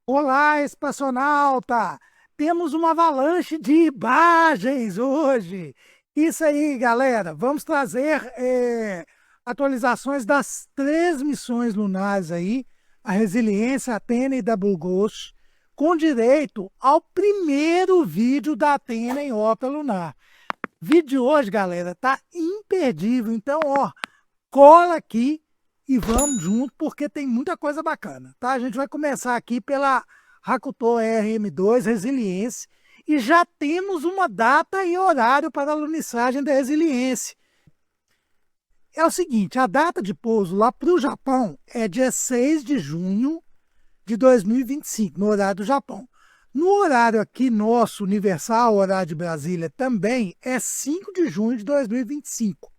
Olá, espaçonauta! Temos uma avalanche de imagens hoje. Isso aí, galera. Vamos trazer atualizações das 3 missões lunares aí, a Resiliência, a Athena e da BlueGhost, com direito ao primeiro vídeo da Athena em órbita lunar. Vídeo de hoje, galera, tá imperdível. Então, ó, cola aqui e vamos junto, porque tem muita coisa bacana, tá? A gente vai começar aqui pela Hakuto-R M2 Resiliência, e já temos uma data e horário para a alunissagem da Resiliência. É o seguinte, a data de pouso lá para o Japão é dia 6 de junho de 2025, no horário do Japão. No horário aqui nosso, universal, horário de Brasília, também é 5 de junho de 2025,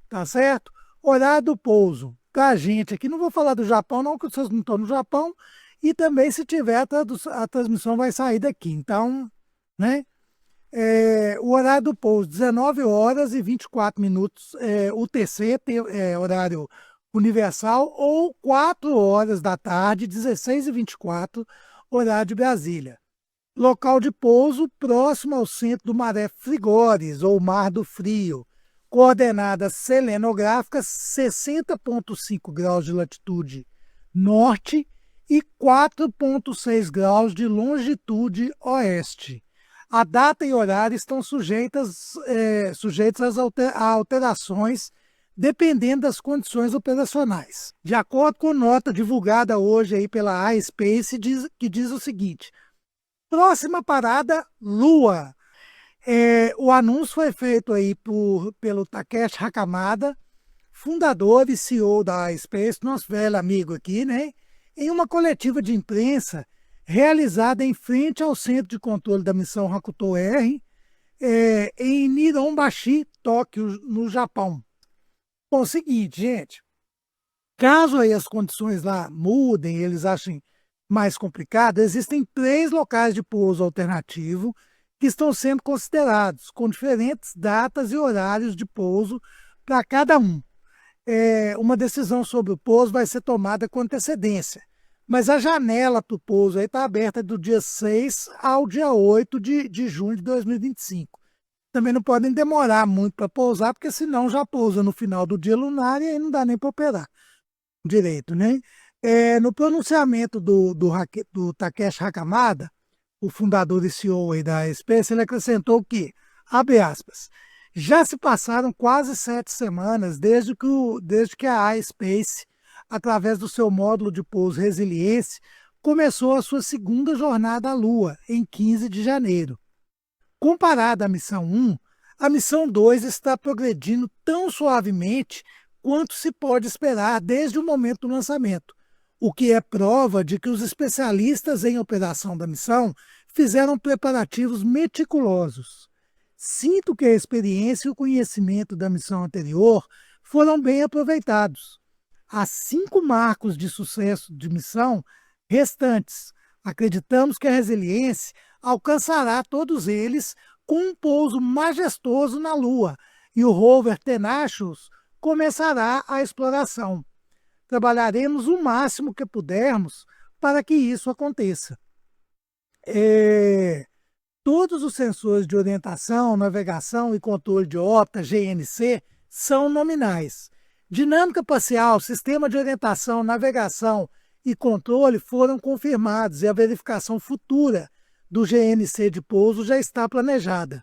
tá certo? Horário do pouso para a gente aqui, não vou falar do Japão não, porque vocês não estão no Japão, e também se tiver a transmissão vai sair daqui. Então, né? O horário do pouso, 19 horas e 24 minutos, UTC, horário universal, ou 4 horas da tarde, 16 e 24, horário de Brasília. Local de pouso próximo ao centro do Maré Frigores, ou Mar do Frio. Coordenadas selenográficas 60,5 graus de latitude norte e 4,6 graus de longitude oeste. A data e horário estão sujeitas a alterações dependendo das condições operacionais. De acordo com nota divulgada hoje aí pela Ispace, que diz o seguinte: próxima parada, Lua. O anúncio foi feito aí pelo Takeshi Hakamada, fundador e CEO da Ispace, nosso velho amigo aqui, né? Em uma coletiva de imprensa realizada em frente ao Centro de Controle da Missão Hakuto-R, em Nihonbashi, Tóquio, no Japão. Bom, é o seguinte, gente, caso aí as condições lá mudem, eles achem mais complicado, existem 3 locais de pouso alternativo que estão sendo considerados, com diferentes datas e horários de pouso para cada um. Uma decisão sobre o pouso vai ser tomada com antecedência, mas a janela para o pouso está aberta do dia 6 ao dia 8 de junho de 2025. Também não podem demorar muito para pousar, porque senão já pousa no final do dia lunar e aí não dá nem para operar direito, né? No pronunciamento do Takeshi Hakamada, o fundador e CEO aí da ESPACE, ele acrescentou que, abre aspas, já se passaram quase 7 semanas desde que a iSpace, através do seu módulo de pouso Resiliência, começou a sua segunda jornada à Lua, em 15 de janeiro. Comparada à missão 1, a missão 2 está progredindo tão suavemente quanto se pode esperar desde o momento do lançamento, o que é prova de que os especialistas em operação da missão fizeram preparativos meticulosos. Sinto que a experiência e o conhecimento da missão anterior foram bem aproveitados. Há 5 marcos de sucesso de missão restantes. Acreditamos que a Resiliência alcançará todos eles com um pouso majestoso na Lua, e o rover Tenacious começará a exploração. Trabalharemos o máximo que pudermos para que isso aconteça. Todos os sensores de orientação, navegação e controle de órbita, GNC, são nominais. Dinâmica parcial, sistema de orientação, navegação e controle foram confirmados e a verificação futura do GNC de pouso já está planejada.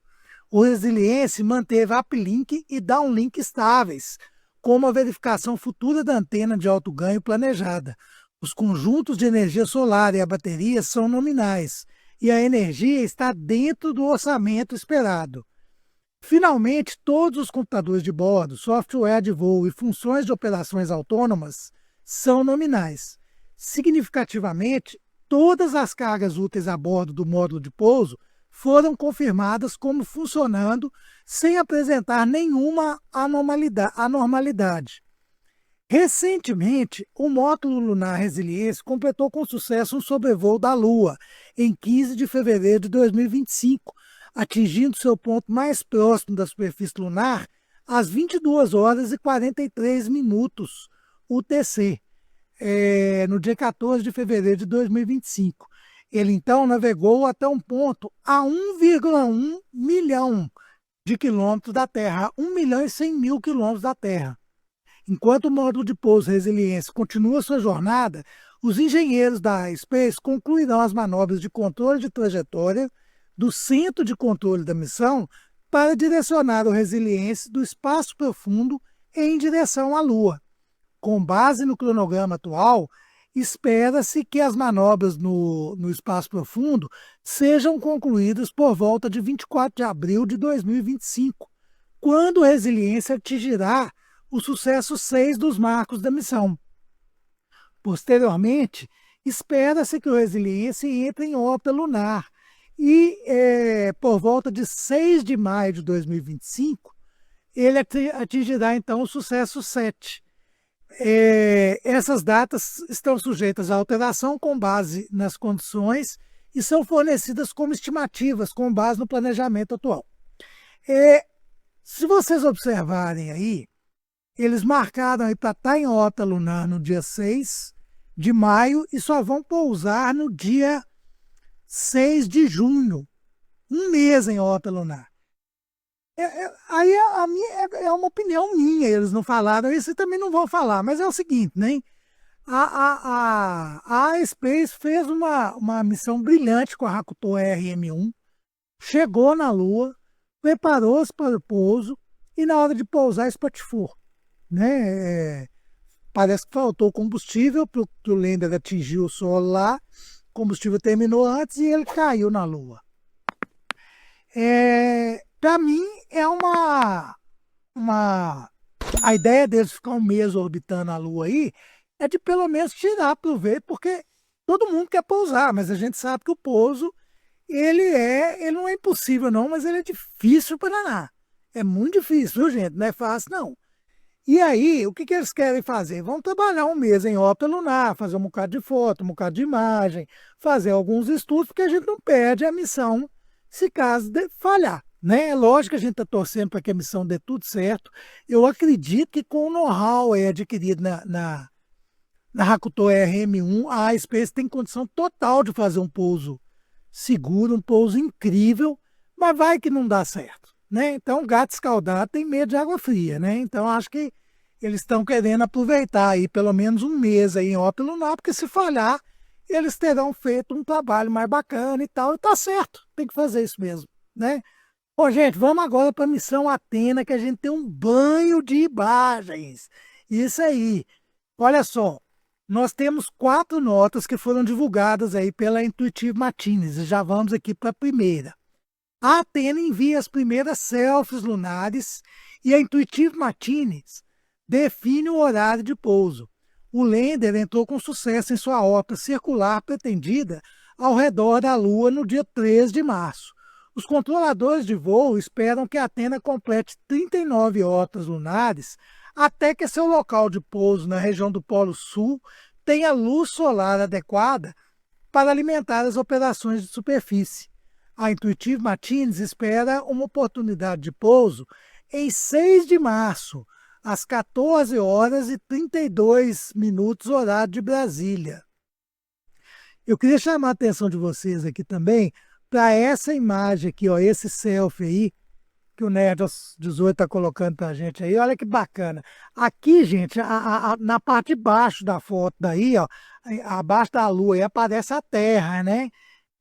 O Resiliência manteve uplink e downlink estáveis, como a verificação futura da antena de alto ganho planejada. Os conjuntos de energia solar e a bateria são nominais, e a energia está dentro do orçamento esperado. Finalmente, todos os computadores de bordo, software de voo e funções de operações autônomas são nominais. Significativamente, todas as cargas úteis a bordo do módulo de pouso foram confirmadas como funcionando sem apresentar nenhuma anormalidade. Recentemente, o módulo Lunar Resiliência completou com sucesso um sobrevoo da Lua, em 15 de fevereiro de 2025, atingindo seu ponto mais próximo da superfície lunar às 22 horas e 43 minutos UTC, no dia 14 de fevereiro de 2025. Ele então navegou até um ponto a 1,1 milhão de quilômetros da Terra, 1.100.000 quilômetros da Terra. Enquanto o módulo de pouso Resiliência continua sua jornada, os engenheiros da Ispace concluirão as manobras de controle de trajetória do centro de controle da missão para direcionar o Resiliência do espaço profundo em direção à Lua. Com base no cronograma atual, espera-se que as manobras no espaço profundo sejam concluídas por volta de 24 de abril de 2025, quando o Resiliência atingirá o sucesso 6 dos marcos da missão. Posteriormente, espera-se que o Resiliência entre em órbita lunar e, por volta de 6 de maio de 2025, ele atingirá então o sucesso 7. Essas datas estão sujeitas à alteração com base nas condições e são fornecidas como estimativas com base no planejamento atual. Se vocês observarem aí, eles marcaram para estar em órbita lunar no dia 6 de maio e só vão pousar no dia 6 de junho, um mês em órbita lunar. Aí a minha, é uma opinião minha, eles não falaram isso e também não vão falar, mas é o seguinte, né? A Ispace fez uma missão brilhante com a Hakuto-R M1, chegou na Lua, preparou-se para o pouso e na hora de pousar espatifou. Né? Parece que faltou combustível para o lander atingir o solo lá, o combustível terminou antes e ele caiu na Lua. Para mim, a ideia deles ficar um mês orbitando a Lua aí é de pelo menos tirar proveito, porque todo mundo quer pousar, mas a gente sabe que o pouso ele não é impossível não, mas ele é difícil para danar. É muito difícil, viu, gente? Não é fácil não. E aí, o que eles querem fazer? Vão trabalhar um mês em órbita lunar, fazer um bocado de foto, um bocado de imagem, fazer alguns estudos, porque a gente não perde a missão se caso falhar. Né? É lógico que a gente está torcendo para que a missão dê tudo certo. Eu acredito que com o know-how adquirido na Hakuto-R M1, a Ispace tem condição total de fazer um pouso seguro, um pouso incrível, mas vai que não dá certo. Né? Então, gato escaldado tem medo de água fria. Né? Então, acho que eles estão querendo aproveitar aí pelo menos um mês aí em órbita lunar, porque se falhar, eles terão feito um trabalho mais bacana e tal. E tá certo, tem que fazer isso mesmo. Né? Bom, gente, vamos agora para a missão Athena, que a gente tem um banho de imagens. Isso aí. Olha só, nós temos 4 notas que foram divulgadas aí pela Intuitive Machines. E já vamos aqui para a primeira. A Athena envia as primeiras selfies lunares e a Intuitive Machines define o horário de pouso. O lander entrou com sucesso em sua órbita circular pretendida ao redor da Lua no dia 3 de março. Os controladores de voo esperam que a Athena complete 39 órbitas lunares até que seu local de pouso na região do Polo Sul tenha luz solar adequada para alimentar as operações de superfície. A Intuitive Machines espera uma oportunidade de pouso em 6 de março, às 14 horas e 32 minutos, horário de Brasília. Eu queria chamar a atenção de vocês aqui também para essa imagem aqui, ó, esse selfie aí, que o Nerd 18 está colocando para a gente aí. Olha que bacana. Aqui, gente, na parte de baixo da foto daí, ó, abaixo da Lua, aí aparece a Terra, né?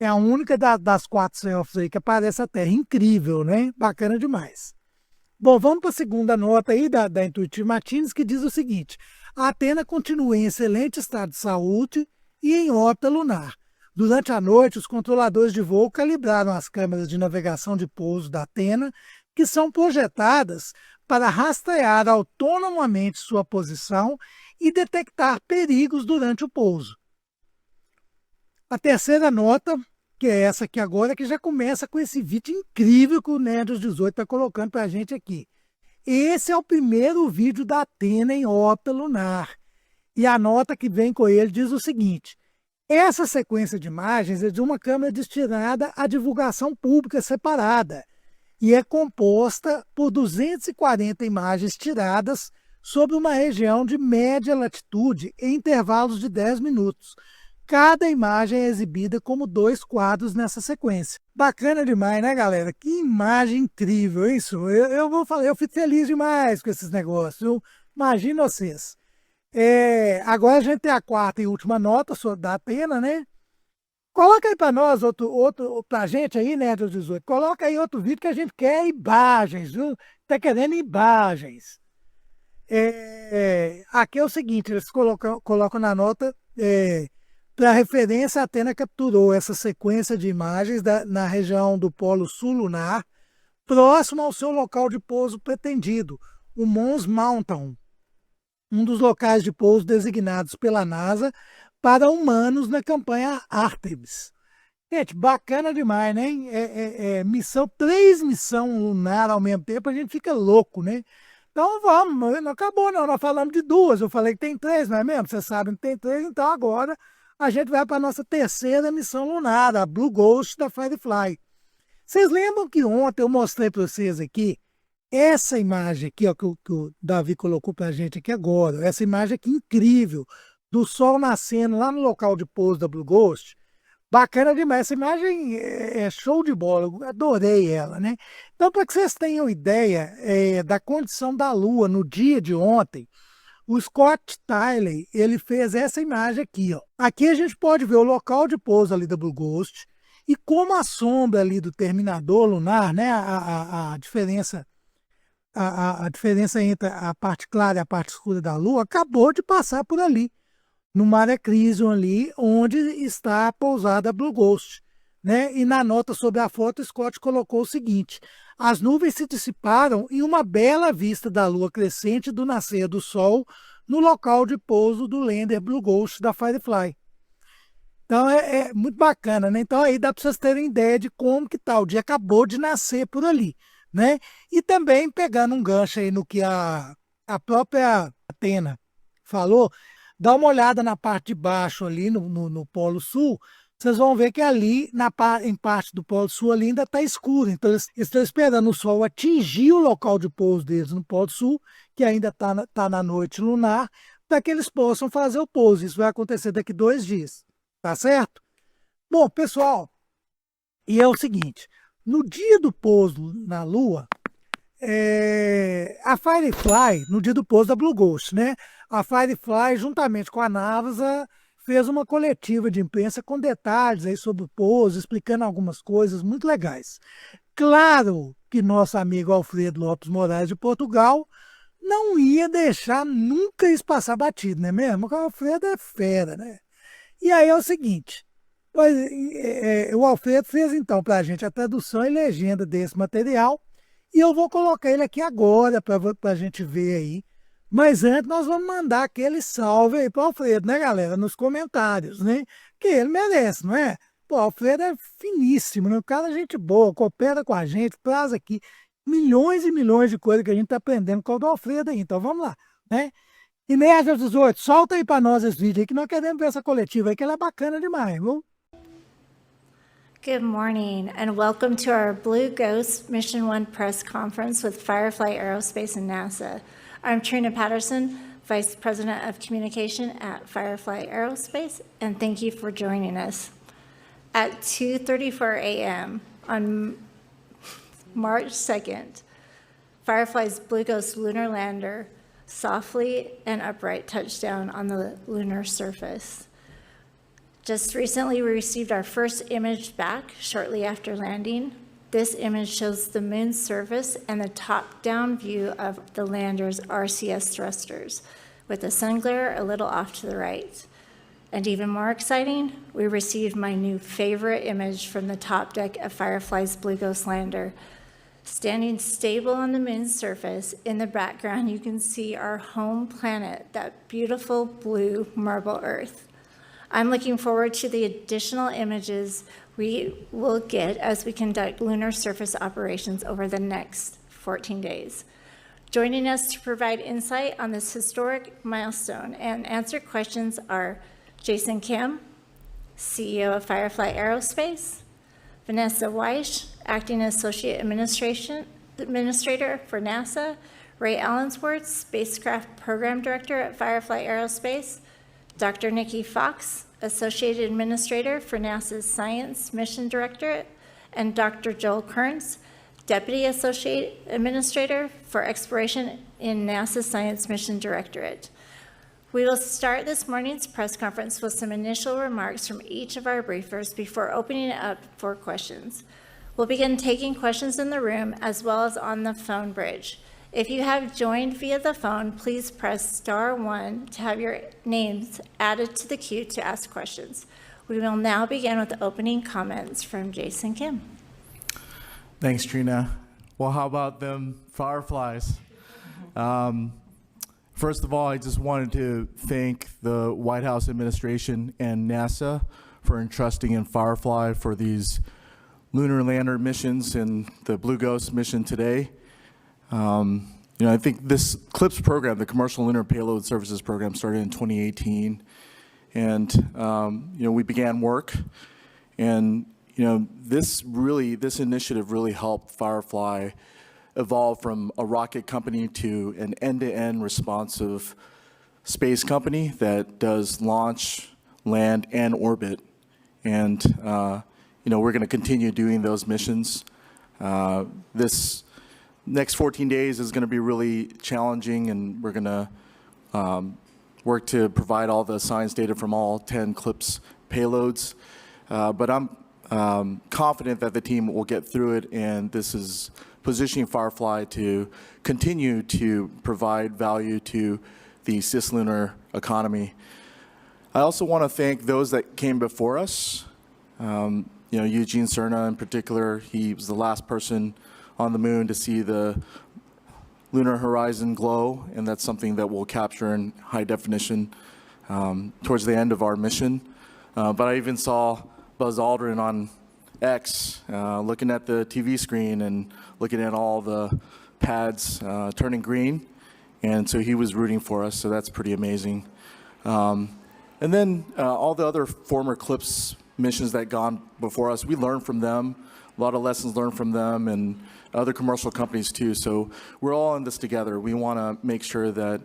É a única das 4 selfies aí que aparece a Terra. Incrível, né? Bacana demais. Bom, vamos para a segunda nota aí da Intuitive Machines, que diz o seguinte: a Athena continua em excelente estado de saúde e em órbita lunar. Durante a noite, os controladores de voo calibraram as câmeras de navegação de pouso da Athena, que são projetadas para rastrear autonomamente sua posição e detectar perigos durante o pouso. A terceira nota, que é essa aqui agora, que já começa com esse vídeo incrível que o Nerd 18 está colocando para a gente aqui. Esse é o primeiro vídeo da Athena em órbita lunar. E a nota que vem com ele diz o seguinte: essa sequência de imagens é de uma câmera destinada à divulgação pública separada e é composta por 240 imagens tiradas sobre uma região de média latitude em intervalos de 10 minutos. Cada imagem é exibida como 2 quadros nessa sequência. Bacana demais, né, galera? Que imagem incrível, isso. Eu vou falar, eu fico feliz demais com esses negócios. Imagina vocês. Agora a gente tem a quarta e última nota da Athena, né? Coloca aí para nós, para a gente aí, né, dos 18. Coloca aí outro vídeo que a gente quer imagens, viu? Está querendo imagens. Aqui é o seguinte, eles colocam na nota, para referência, a Athena capturou essa sequência de imagens na região do Polo Sul Lunar, próximo ao seu local de pouso pretendido, o Mons Mountain, um dos locais de pouso designados pela NASA para humanos na campanha Artemis. Gente, bacana demais, né? Missão, 3 missões lunares ao mesmo tempo, a gente fica louco, né? Então vamos, não acabou não, nós falamos de 2, eu falei que tem 3, não é mesmo? Vocês sabem que tem 3, então agora a gente vai para a nossa terceira missão lunar, a BlueGhost da Firefly. Vocês lembram que ontem eu mostrei para vocês aqui, essa imagem aqui, ó, que o Davi colocou para a gente aqui agora, essa imagem aqui incrível, do Sol nascendo lá no local de pouso da BlueGhost. Bacana demais, essa imagem é show de bola, eu adorei ela, né? Então, para que vocês tenham ideia da condição da Lua no dia de ontem, o Scott Tyler, ele fez essa imagem aqui, ó. Aqui a gente pode ver o local de pouso ali da BlueGhost e como a sombra ali do terminador lunar, né, a diferença entre a parte clara e a parte escura da Lua acabou de passar por ali, no Mar Eclísion ali, onde está pousada a BlueGhost, né? E na nota sobre a foto, Scott colocou o seguinte: as nuvens se dissiparam e uma bela vista da lua crescente do nascer do sol no local de pouso do lander BlueGhost da Firefly. Então é muito bacana, né? Então aí dá para vocês terem ideia de como que tá, o dia acabou de nascer por ali, né? E também pegando um gancho aí no que a própria Athena falou, dá uma olhada na parte de baixo ali no Polo Sul, vocês vão ver que ali, em parte do Polo Sul, ali ainda está escuro. Então, eles estão esperando o Sol atingir o local de pouso deles no Polo Sul, que ainda está na noite lunar, para que eles possam fazer o pouso. Isso vai acontecer daqui 2 dias, tá certo? Bom, pessoal, e é o seguinte, no dia do pouso na Lua, a Firefly, no dia do pouso da BlueGhost, né? A Firefly, juntamente com a NASA, fez uma coletiva de imprensa com detalhes aí sobre o pouso, explicando algumas coisas muito legais. Claro que nosso amigo Alfredo Lopes Moraes de Portugal não ia deixar nunca isso passar batido, não é mesmo? Porque o Alfredo é fera, né? E aí é o seguinte, o Alfredo fez então para a gente a tradução e legenda desse material, e eu vou colocar ele aqui agora para a gente ver aí. Mas antes nós vamos mandar aquele salve aí para o Alfredo, né, galera? Nos comentários, né? Que ele merece, não é? Pô, o Alfredo é finíssimo, né? O cara é gente boa, coopera com a gente, traz aqui milhões e milhões de coisas que a gente está aprendendo com o do Alfredo aí. Então vamos lá, né? E Nerd 18, solta aí para nós esse vídeo aí que nós queremos ver essa coletiva aí, que ela é bacana demais, viu? Good morning and welcome to our BlueGhost Mission 1 press conference with Firefly Aerospace and NASA. I'm Trina Patterson, Vice President of Communication at Firefly Aerospace, and thank you for joining us. At 2:34 a.m. on March 2nd, Firefly's BlueGhost lunar lander softly and upright touched down on the lunar surface. Just recently, we received our first image back shortly after landing. This image shows the moon's surface and the top-down view of the lander's RCS thrusters, with the sun glare a little off to the right. And even more exciting, we received my new favorite image from the top deck of Firefly's BlueGhost lander. Standing stable on the moon's surface, in the background you can see our home planet, that beautiful blue marble Earth. I'm looking forward to the additional images we will get as we conduct lunar surface operations over the next 14 days. Joining us to provide insight on this historic milestone and answer questions are Jason Kim, CEO of Firefly Aerospace, Vanessa Weish, Acting Associate Administrator for NASA, Ray Allensworth, Spacecraft Program Director at Firefly Aerospace, Dr. Nikki Fox, Associate Administrator for NASA's Science Mission Directorate, and Dr. Joel Kearns, Deputy Associate Administrator for Exploration in NASA's Science Mission Directorate. We will start this morning's press conference with some initial remarks from each of our briefers before opening it up for questions. We'll begin taking questions in the room as well as on the phone bridge. If you have joined via the phone, please press *1 to have your names added to the queue to ask questions. We will now begin with the opening comments from Jason Kim. Thanks, Trina. Well, how about them Fireflies? First of all, I just wanted to thank the White House administration and NASA for entrusting in Firefly for these lunar lander missions and the BlueGhost mission today. I think this CLPS program, the Commercial Lunar Payload Services Program, started in 2018, and we began work, and this initiative really helped Firefly evolve from a rocket company to an end-to-end responsive space company that does launch, land, and orbit, and we're going to continue doing those missions. This next 14 days is going to be really challenging, and we're going to work to provide all the science data from all 10 CLPS payloads. But I'm confident that the team will get through it, and this is positioning Firefly to continue to provide value to the cislunar economy. I also want to thank those that came before us. Eugene Cerna in particular, he was the last person on the moon to see the lunar horizon glow, and that's something that we'll capture in high definition towards the end of our mission. But I even saw Buzz Aldrin on X looking at the TV screen and looking at all the pads turning green, and so he was rooting for us, so that's pretty amazing. And then all the other former CLPS missions that gone before us, we learned from them, a lot of lessons learned from them, and other commercial companies too. So we're all in this together. We want to make sure that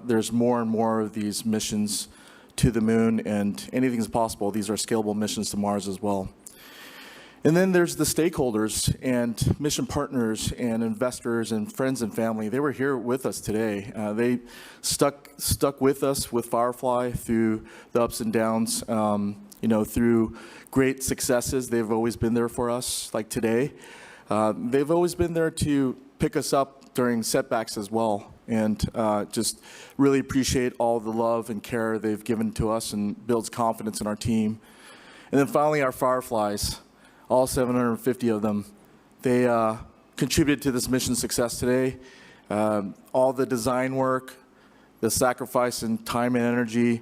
there's more and more of these missions to the moon, and anything's possible. These are scalable missions to Mars as well. And then there's the stakeholders and mission partners and investors and friends and family. They were here with us today. They stuck with us with Firefly through the ups and downs, through great successes. They've always been there for us, like today. They've always been there to pick us up during setbacks as well, and just really appreciate all the love and care they've given to us, and builds confidence in our team. And then finally, our Fireflies, all 750 of them. They contributed to this mission success today. All the design work, the sacrifice in time and energy,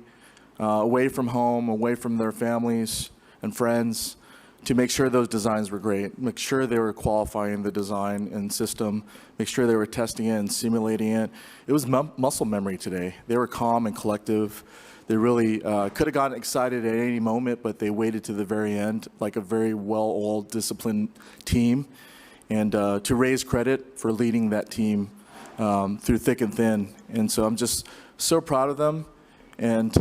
away from home, away from their families and friends, to make sure those designs were great, make sure they were qualifying the design and system, make sure they were testing it and simulating it. It was muscle memory today. They were calm and collective. They really could have gotten excited at any moment, but they waited to the very end, like a very well-oiled, disciplined team. And to raise credit for leading that team through thick and thin. And so I'm just so proud of them, and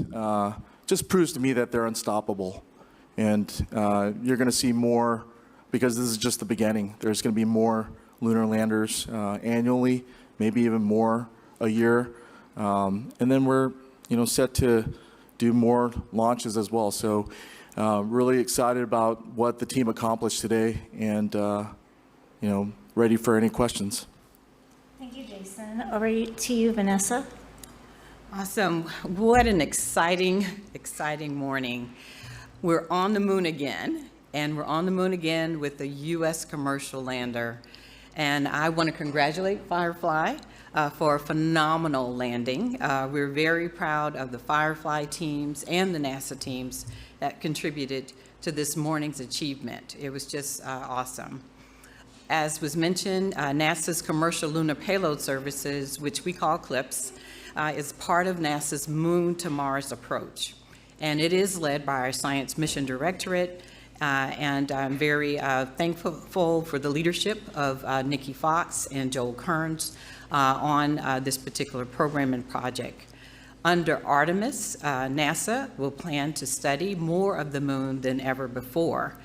just proves to me that they're unstoppable. And you're going to see more, because this is just the beginning. There's going to be more lunar landers annually, maybe even more a year. And then we're set to do more launches as well. So really excited about what the team accomplished today, and ready for any questions. Thank you, Jason. Over to you, Vanessa. Awesome. What an exciting morning. We're on the moon again, and we're on the moon again with the U.S. commercial lander. And I want to congratulate Firefly for a phenomenal landing. We're very proud of the Firefly teams and the NASA teams that contributed to this morning's achievement. It was just awesome. As was mentioned, NASA's Commercial Lunar Payload Services, which we call CLPS, is part of NASA's Moon to Mars approach. And it is led by our Science Mission Directorate, and I'm very thankful for the leadership of Nikki Fox and Joel Kearns on this particular program and project. Under Artemis, NASA will plan to study more of the moon than ever before.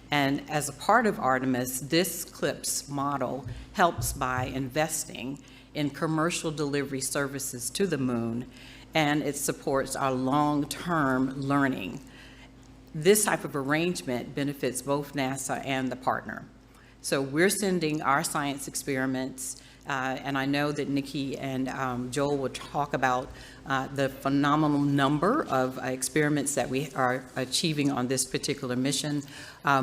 And as a part of Artemis, this CLIPS model helps by investing in commercial delivery services to the moon, and it supports our long-term learning. This type of arrangement benefits both NASA and the partner. So we're sending our science experiments, and I know that Nikki and Joel will talk about the phenomenal number of experiments that we are achieving on this particular mission,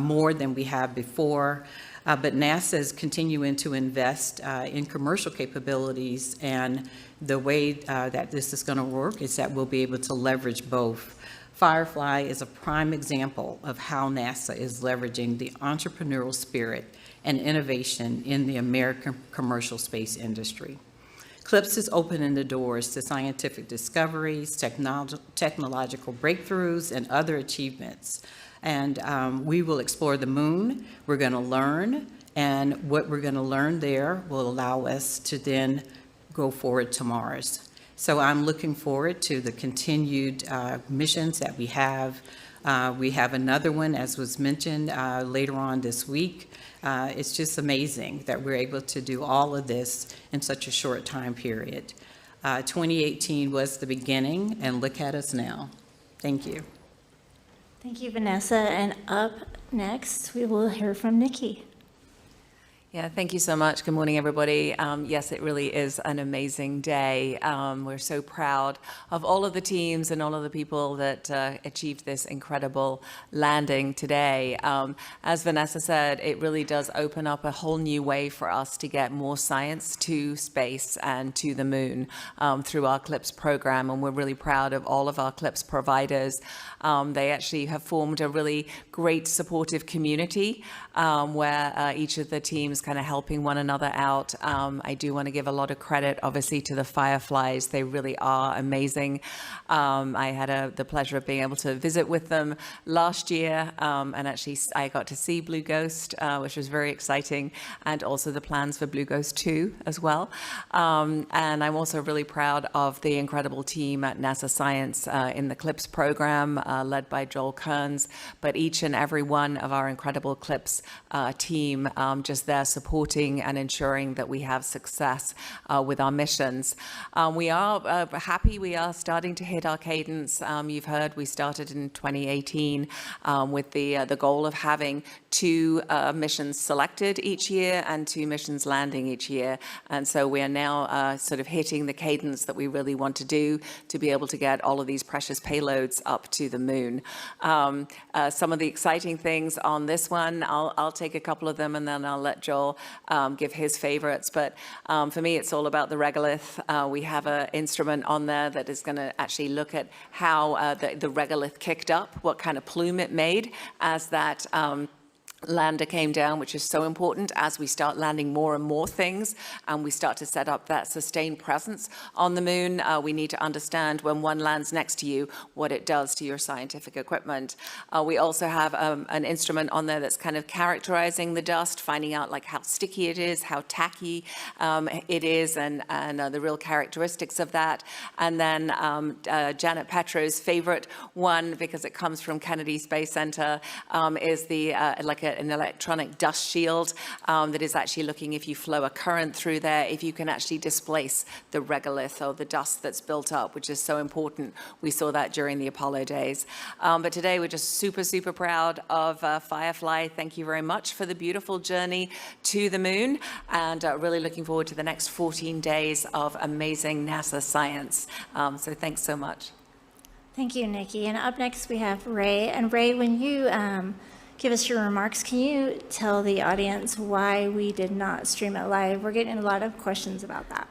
more than we have before. But NASA is continuing to invest in commercial capabilities, and the way that this is going to work is that we'll be able to leverage both. Firefly is a prime example of how NASA is leveraging the entrepreneurial spirit and innovation in the American commercial space industry. CLIPS is opening the doors to scientific discoveries, technological breakthroughs, and other achievements. And we will explore the moon. We're going to learn, and what we're going to learn there will allow us to then go forward to Mars. So I'm looking forward to the continued missions that we have. We have another one, as was mentioned, later on this week. It's just amazing that we're able to do all of this in such a short time period. 2018 was the beginning, and look at us now. Thank you. Thank you, Vanessa. And up next, we will hear from Nikki. Yeah, thank you so much. Good morning, everybody. Yes, it really is an amazing day. We're so proud of all of the teams and all of the people that achieved this incredible landing today. As Vanessa said, it really does open up a whole new way for us to get more science to space and to the moon through our CLIPS program, and we're really proud of all of our CLIPS providers. They actually have formed a really great supportive community where each of the teams kind of helping one another out. I do want to give a lot of credit, obviously, to the Fireflies. They really are amazing. I had the pleasure of being able to visit with them last year, and actually I got to see BlueGhost, which was very exciting, and also the plans for BlueGhost 2 as well. And I'm also really proud of the incredible team at NASA Science in the CLIPS program, led by Joel Kearns, but each and every one of our incredible CLIPS team just there supporting and ensuring that we have success with our missions. We are happy we are starting to hit our cadence. You've heard we started in 2018 with the goal of having 2 missions selected each year and 2 missions landing each year. And so we are now sort of hitting the cadence that we really want to do to be able to get all of these precious payloads up to the moon. Some of the exciting things on this one, I'll take a couple of them and then I'll let Joel give his favorites. But for me, it's all about the regolith. We have an instrument on there that is going to actually look at how the regolith kicked up, what kind of plume it made as that lander came down, which is so important as we start landing more and more things and we start to set up that sustained presence on the moon. We need to understand when one lands next to you, what it does to your scientific equipment. We also have an instrument on there that's kind of characterizing the dust, finding out like how sticky it is, how tacky it is, and the real characteristics of that. And then Janet Petro's favorite one, because it comes from Kennedy Space Center, is the an electronic dust shield that is actually looking, if you flow a current through there, if you can actually displace the regolith or the dust that's built up, which is so important. We saw that during the Apollo days. But today we're just super, super proud of Firefly. Thank you very much for the beautiful journey to the moon, and really looking forward to the next 14 days of amazing NASA science. So thanks so much. Thank you, Nikki. And up next we have Ray. And Ray, when you give us your remarks, can you tell the audience why we did not stream it live? We're getting a lot of questions about that.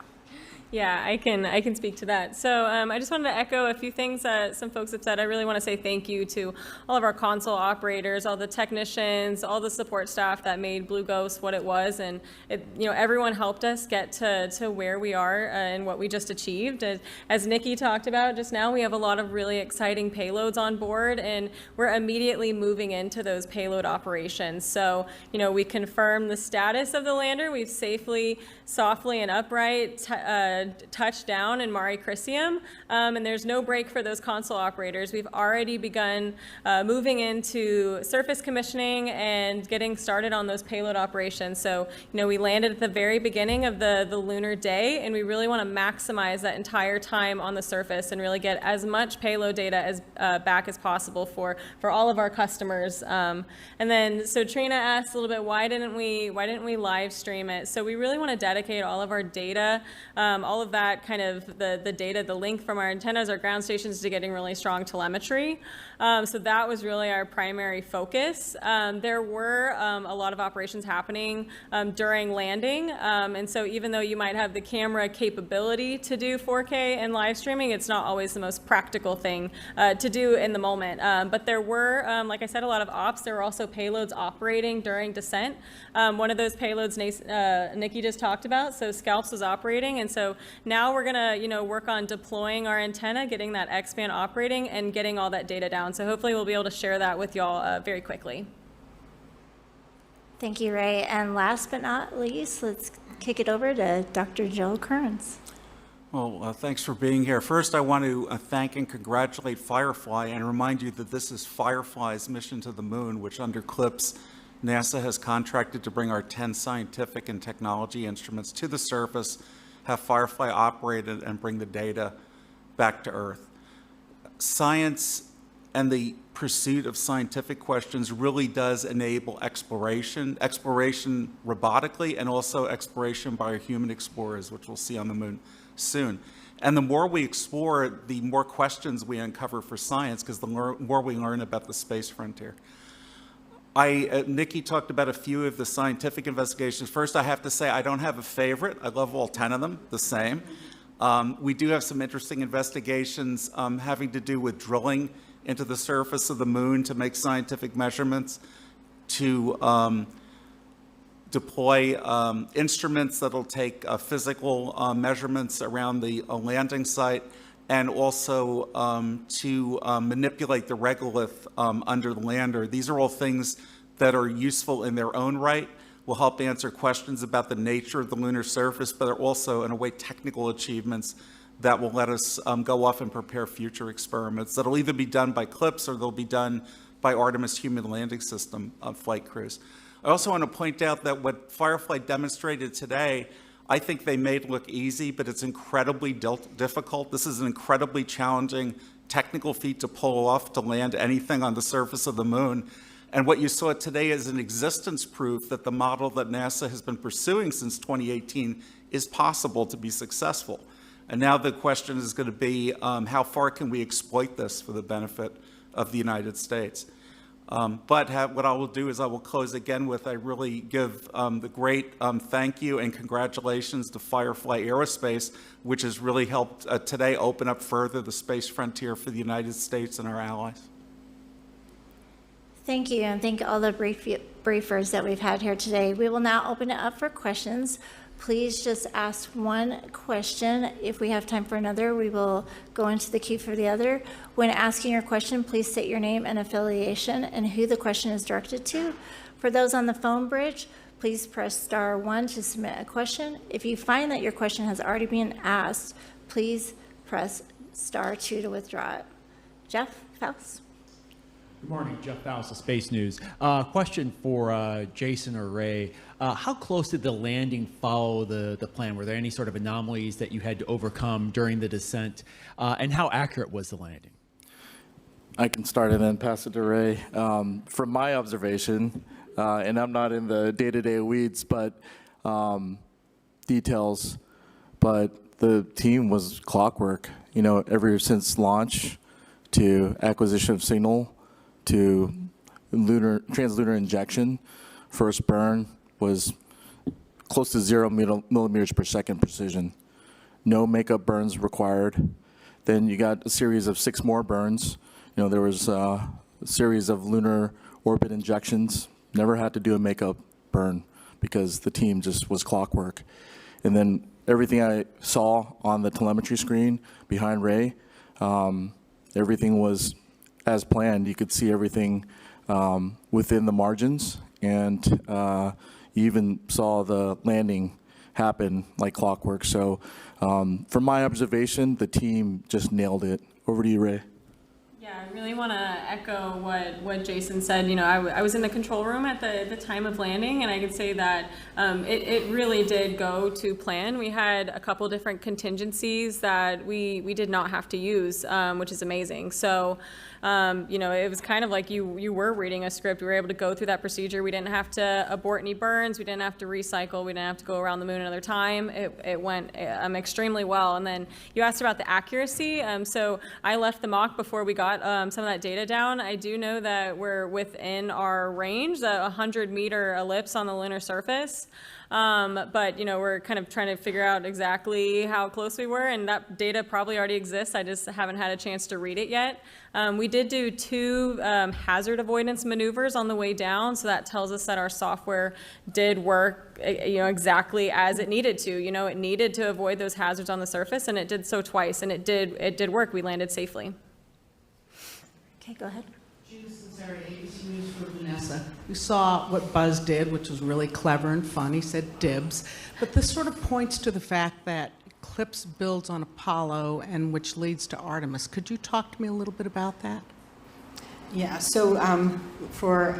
Yeah, I can speak to that. So I just wanted to echo a few things that some folks have said. I really want to say thank you to all of our console operators, all the technicians, all the support staff that made BlueGhost what it was, and everyone helped us get to where we are and what we just achieved. As Nikki talked about just now, we have a lot of really exciting payloads on board, and we're immediately moving into those payload operations. So we confirm the status of the lander. We've safely, softly, and upright touch down in Mare Crisium, and there's no break for those console operators. We've already begun moving into surface commissioning and getting started on those payload operations. So, we landed at the very beginning of the lunar day, and we really want to maximize that entire time on the surface and really get as much payload data as back as possible for all of our customers. And then, so Trina asked a little bit, why didn't we live stream it? So we really want to dedicate all of our data, all of that kind of the data, the link from our antennas, our ground stations, to getting really strong telemetry. So that was really our primary focus. There were a lot of operations happening during landing, and so even though you might have the camera capability to do 4K and live streaming, it's not always the most practical thing to do in the moment. But there were, like I said, a lot of ops. There were also payloads operating during descent. One of those payloads Nikki just talked about, so Scalps was operating, and so now we're gonna work on deploying our antenna, getting that X-band operating, and getting all that data down. So hopefully we'll be able to share that with y'all very quickly. Thank you, Ray. And last but not least, let's kick it over to Dr. Joel Kearns. Well, thanks for being here. First, I want to thank and congratulate Firefly and remind you that this is Firefly's mission to the moon, which under CLIPS, NASA has contracted to bring our 10 scientific and technology instruments to the surface, have Firefly operate it, and bring the data back to Earth. Science and the pursuit of scientific questions really does enable exploration robotically, and also exploration by our human explorers, which we'll see on the moon soon. And the more we explore, the more questions we uncover for science, because the more we learn about the space frontier. Nikki talked about a few of the scientific investigations. First, I have to say I don't have a favorite. I love all 10 of them the same. We do have some interesting investigations having to do with drilling into the surface of the moon to make scientific measurements, to deploy instruments that'll take physical measurements around the landing site, and also to manipulate the regolith under the lander. These are all things that are useful in their own right, will help answer questions about the nature of the lunar surface, but are also, in a way, technical achievements that will let us go off and prepare future experiments that'll either be done by CLIPS or they'll be done by Artemis Human Landing System flight crews. I also want to point out that what Firefly demonstrated today, I think they made look easy, but it's incredibly difficult. This is an incredibly challenging technical feat to pull off, to land anything on the surface of the moon. And what you saw today is an existence proof that the model that NASA has been pursuing since 2018 is possible to be successful. And now the question is going to be, how far can we exploit this for the benefit of the United States? What I will do is I will close again with, I really give the great thank you and congratulations to Firefly Aerospace, which has really helped today open up further the space frontier for the United States and our allies. Thank you, and thank all the briefers that we've had here today. We will now open it up for questions. Please just ask one question. If we have time for another, we will go into the queue for the other. When asking your question, please state your name and affiliation and who the question is directed to. For those on the phone bridge, please press *1 to submit a question. If you find that your question has already been asked, please press *2 to withdraw it. Jeff Faust. Good morning, Jeff Faust of Space News. Question for Jason or Ray. How close did the landing follow the plan? Were there any sort of anomalies that you had to overcome during the descent? And how accurate was the landing? I can start and then pass it to Ray. From my observation, and I'm not in the day-to-day weeds, but details, but the team was clockwork. Ever since launch to acquisition of signal, to translunar injection, first burn was close to 0 millimeters per second precision. No makeup burns required. Then you got a series of 6 more burns. There was a series of lunar orbit injections. Never had to do a makeup burn because the team just was clockwork. And then everything I saw on the telemetry screen behind Ray, everything was as planned. You could see everything within the margins, and you even saw the landing happen like clockwork. So from my observation, the team just nailed it. Over to you, Ray. Yeah, I really want to echo what Jason said. You know, I was in the control room at the time of landing, and I could say that it really did go to plan. We had a couple different contingencies that we did not have to use, which is amazing. So, you know, it was kind of like you were reading a script. We were able to go through that procedure. We didn't have to abort any burns. We didn't have to recycle. We didn't have to go around the moon another time. It went extremely well. And then you asked about the accuracy. So I left the mock before we got some of that data down. I do know that we're within our range, the 100-meter ellipse on the lunar surface. But, you know, we're kind of trying to figure out exactly how close we were, and that data probably already exists. I just haven't had a chance to read it yet. We did do 2 hazard avoidance maneuvers on the way down, so that tells us that our software did work, you know, exactly as it needed to. You know, it needed to avoid those hazards on the surface, and it did so twice, and it did work. We landed safely. Okay, go ahead. ABC News for Vanessa. We saw what Buzz did, which was really clever and fun. He said dibs. But this sort of points to the fact that Eclipse builds on Apollo, and which leads to Artemis. Could you talk to me a little bit about that? Yeah, so for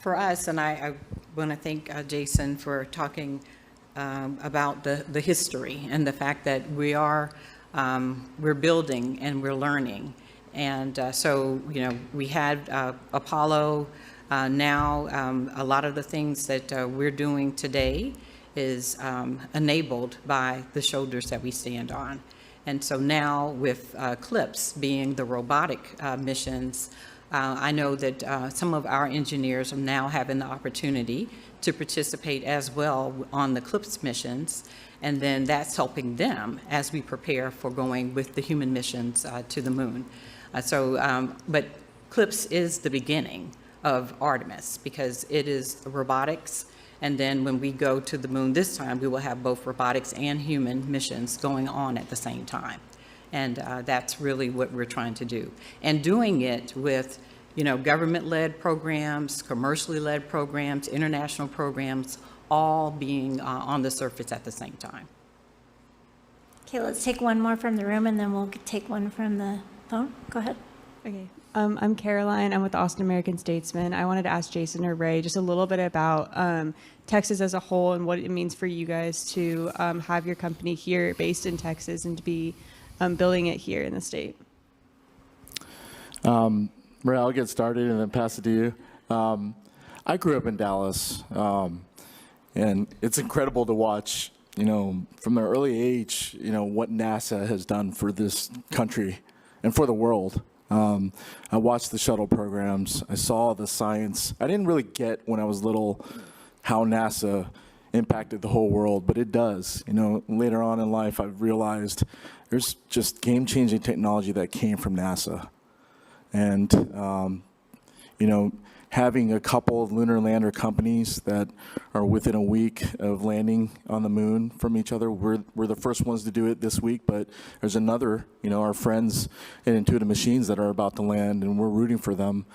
us, and I want to thank Jason for talking about the history and the fact that we're building and we're learning. And so, you know, we had Apollo. Now, a lot of the things that we're doing today is enabled by the shoulders that we stand on. And so now with Eclipse being the robotic missions, I know that some of our engineers are now having the opportunity to participate as well on the Eclipse missions. And then that's helping them as we prepare for going with the human missions to the moon. But Eclipse is the beginning of Artemis because it is robotics. And then when we go to the moon this time, we will have both robotics and human missions going on at the same time. And that's really what we're trying to do. And doing it with, you know, government-led programs, commercially-led programs, international programs, all being on the surface at the same time. Okay, let's take one more from the room, and then we'll take one from the phone. Go ahead. Okay. I'm Caroline. I'm with the Austin American Statesman. I wanted to ask Jason or Ray just a little bit about Texas as a whole and what it means for you guys to have your company here based in Texas and to be building it here in the state. Ray, I'll get started and then pass it to you. I grew up in Dallas, and it's incredible to watch, you know, from an early age, you know, what NASA has done for this country and for the world. I watched the shuttle programs. I saw the science. I didn't really get when I was little how NASA impacted the whole world, but it does. You know, later on in life, I've realized there's just game-changing technology that came from NASA. And, you know, having a couple of lunar lander companies that are within a week of landing on the moon from each other. We're the first ones to do it this week, but there's another, you know, our friends in Intuitive Machines that are about to land, and we're rooting for them.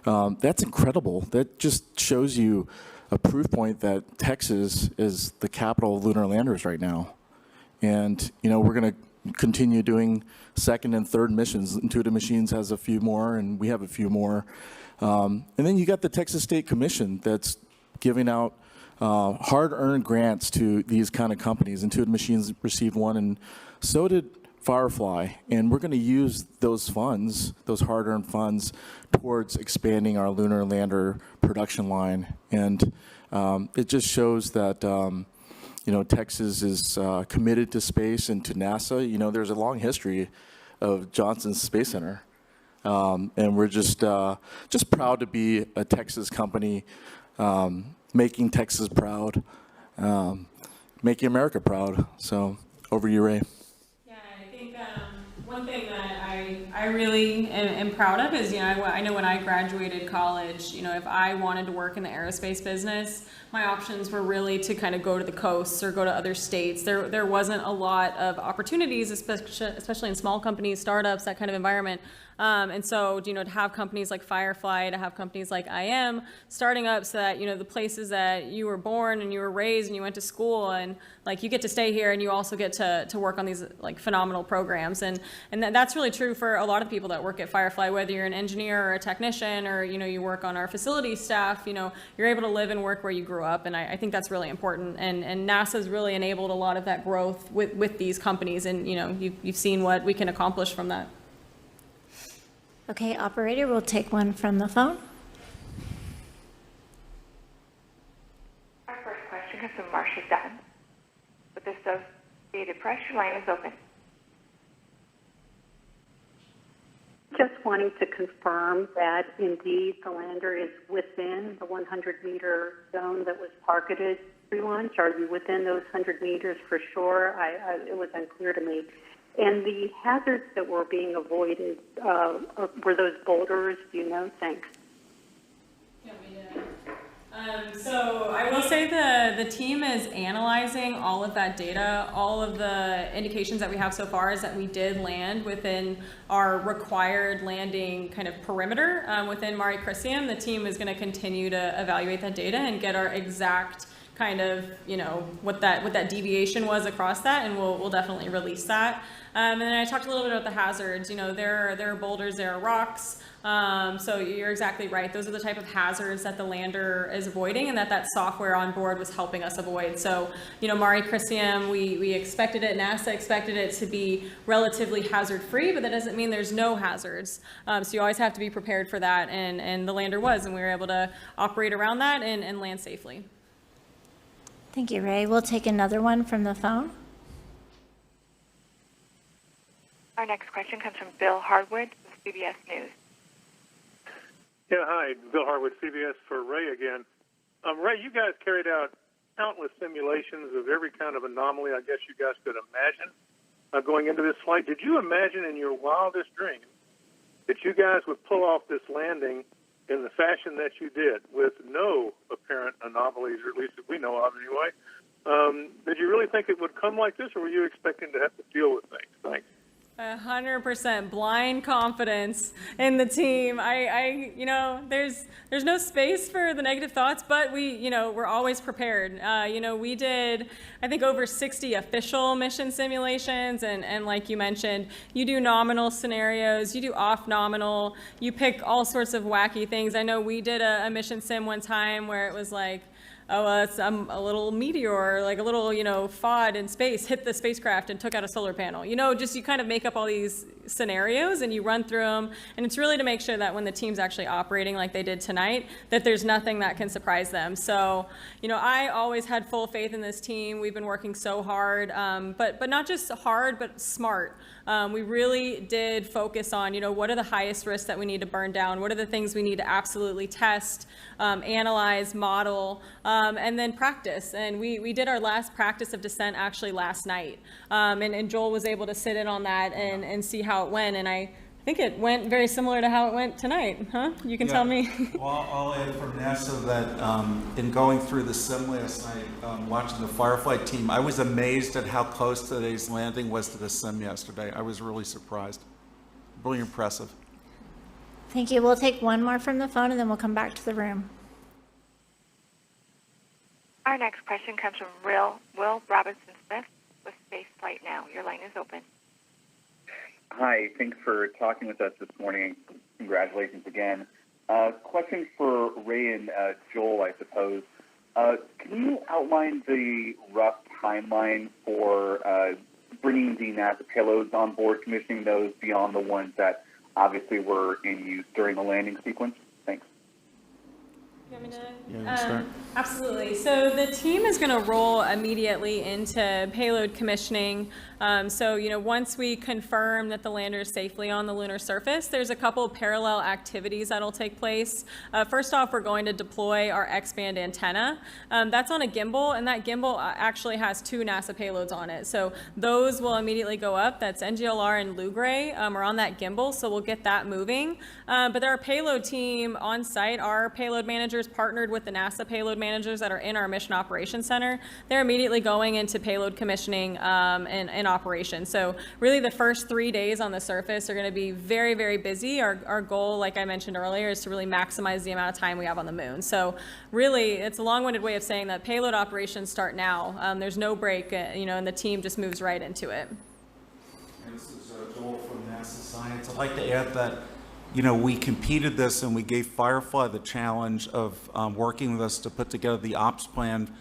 That's incredible. That just shows you a proof point that Texas is the capital of lunar landers right now. And, you know, we're going to continue doing second and third missions. Intuitive Machines has a few more, and we have a few more. And then you got the Texas State Commission that's giving out hard-earned grants to these kind of companies. Intuitive Machines received one, and so did Firefly. And we're going to use those funds, those hard-earned funds, towards expanding our lunar lander production line. And it just shows that, you know, Texas is committed to space and to NASA. You know, there's a long history of Johnson Space Center. And we're just proud to be a Texas company, making Texas proud, making America proud. So over to you, Ray. Yeah, I think one thing that I really am proud of is, you know, I know when I graduated college, you know, if I wanted to work in the aerospace business, my options were really to kind of go to the coasts or go to other states. There wasn't a lot of opportunities, especially in small companies, startups, that kind of environment. And so, to have companies like Firefly, to have companies like IM starting up so that, the places that you were born and you were raised and you went to school and like you get to stay here and you also get to work on these like phenomenal programs. And that's really true for a lot of people that work at Firefly, whether you're an engineer or a technician or, you work on our facility staff, you're able to live and work where you grew up. And I think that's really important. And NASA's really enabled a lot of that growth with these companies. And, you've seen what we can accomplish from that. Okay, operator, we'll take one from the phone. Our first question comes from Marcia Dunn with the Associated Press. Your line is open. Just wanting to confirm that indeed the lander is within the 100-meter zone that was targeted pre-launch. Are you within those 100 meters for sure? It was unclear to me. And the hazards that were being avoided, were those boulders? Do you know? Thanks. So I will say the team is analyzing all of that data. All of the indications that we have so far is that we did land within our required landing kind of perimeter within Mare Crisium. The team is going to continue to evaluate that data and get our exact kind of, what that deviation was across that, and we'll definitely release that. And then I talked a little bit about the hazards. There are boulders, there are rocks. So you're exactly right. Those are the type of hazards that the lander is avoiding and that software on board was helping us avoid. So, Mare Crisium, we expected it, NASA expected it to be relatively hazard-free, but that doesn't mean there's no hazards. So you always have to be prepared for that, and the lander was, and we were able to operate around that and land safely. Thank you, Ray. We'll take another one from the phone. Our next question comes from Bill Harwood with CBS News. Yeah, hi, Bill Harwood, CBS for Ray again. Ray, you guys carried out countless simulations of every kind of anomaly I guess you guys could imagine going into this flight. Did you imagine in your wildest dreams that you guys would pull off this landing in the fashion that you did with no apparent anomalies, or at least that we know of anyway? Did you really think it would come like this, or were you expecting to have to deal with things? Thanks. 100% blind confidence in the team. There's no space for the negative thoughts, but we're always prepared. We did, I think, over 60 official mission simulations, and like you mentioned, you do nominal scenarios, you do off nominal, you pick all sorts of wacky things. I know we did a mission sim one time where it was like, it's a little meteor, like a little, FOD in space hit the spacecraft and took out a solar panel. You kind of make up all these scenarios and you run through them. And it's really to make sure that when the team's actually operating like they did tonight, that there's nothing that can surprise them. So, I always had full faith in this team. We've been working so hard, but not just hard, but smart. We really did focus on, what are the highest risks that we need to burn down? What are the things we need to absolutely test, analyze, model, and then practice. And we did our last practice of descent actually last night. And Joel was able to sit in on that and see how it went. And I think it went very similar to how it went tonight, huh? You can tell me. Well, I'll add from NASA that in going through the sim last night, watching the Firefly team, I was amazed at how close today's landing was to the sim yesterday. I was really surprised. Really impressive. Thank you. We'll take one more from the phone, and then we'll come back to the room. Our next question comes from Will Robinson-Smith with Space Flight Now. Your line is open. Hi, thanks for talking with us this morning. Congratulations again. Question for Ray and Joel, I suppose. Can you outline the rough timeline for bringing the NASA payloads on board, commissioning those beyond the ones that obviously were in use during the landing sequence? Thanks. You want me to start? Absolutely. So the team is going to roll immediately into payload commissioning. Once we confirm that the lander is safely on the lunar surface, there's a couple of parallel activities that'll take place. First off, we're going to deploy our X-band antenna. That's on a gimbal, and that gimbal actually has 2 NASA payloads on it. So those will immediately go up. That's NGLR and Lugray are on that gimbal, so we'll get that moving. But our payload team on site, our payload managers managers partnered with the NASA payload managers that are in our Mission Operations Center. They're immediately going into payload commissioning and operation. So really the first 3 days on the surface are going to be very, very busy. Our goal, like I mentioned earlier, is to really maximize the amount of time we have on the moon. So really, it's a long-winded way of saying that payload operations start now. There's no break, and the team just moves right into it. And this is Joel from NASA Science. I'd like to add that, we competed this and we gave Firefly the challenge of working with us to put together the ops plan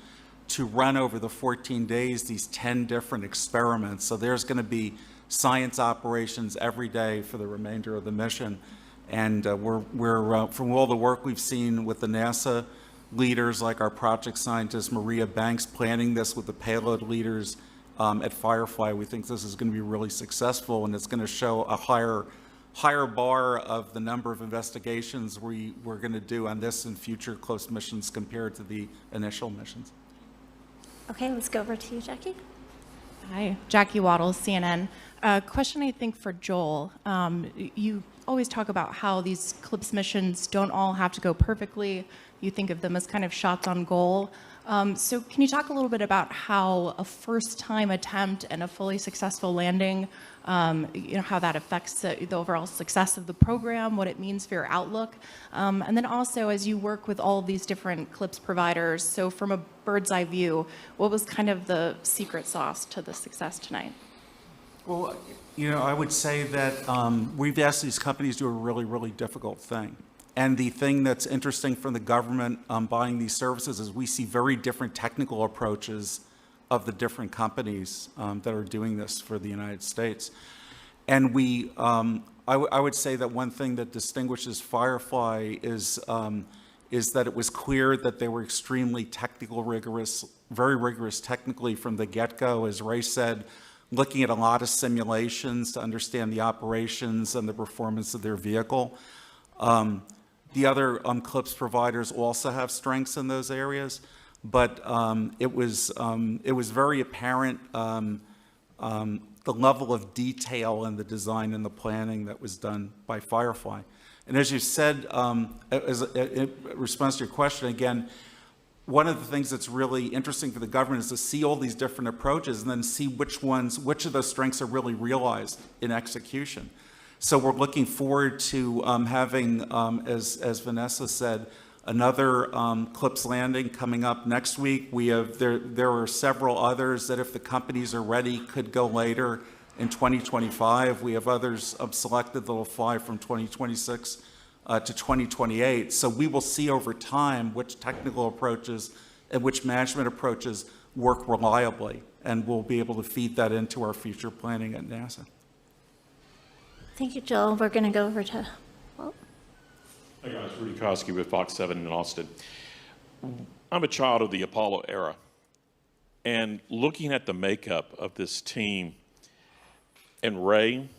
to run over the 14 days these 10 different experiments. So there's going to be science operations every day for the remainder of the mission. And we're from all the work we've seen with the NASA leaders, like our project scientist Maria Banks, planning this with the payload leaders at Firefly, we think this is going to be really successful, and it's going to show a higher bar of the number of investigations we're going to do on this and future close missions compared to the initial missions. Okay, let's go over to you, Jackie. Hi, Jackie Waddles, CNN. Question, I think, for Joel. You always talk about how these CLPS missions don't all have to go perfectly. You think of them as kind of shots on goal. So can you talk a little bit about how a first-time attempt and a fully successful landing, how that affects the overall success of the program, what it means for your outlook? And then also, as you work with all of these different CLPS providers, so from a bird's eye view, what was kind of the secret sauce to the success tonight? Well, I would say that we've asked these companies to do a really, really difficult thing. And the thing that's interesting from the government buying these services is we see very different technical approaches of the different companies that are doing this for the United States. And I would say that one thing that distinguishes Firefly is that it was clear that they were extremely technical, rigorous, very rigorous technically from the get-go, as Ray said, looking at a lot of simulations to understand the operations and the performance of their vehicle. The other CLPS providers also have strengths in those areas, but it was very apparent the level of detail in the design and the planning that was done by Firefly. And as you said, in response to your question, again, one of the things that's really interesting for the government is to see all these different approaches and then see which of those strengths are really realized in execution. So we're looking forward to having, as Vanessa said, another CLPS landing coming up next week. There are several others that, if the companies are ready, could go later in 2025. We have others selected that will fly from 2026 to 2028. So we will see over time which technical approaches and which management approaches work reliably, and we'll be able to feed that into our future planning at NASA. Thank you, Joel. We're going to go over to Walt. Hey guys, Rudy Koski with Fox 7 in Austin. I'm a child of the Apollo era, and looking at the makeup of this team and Ray,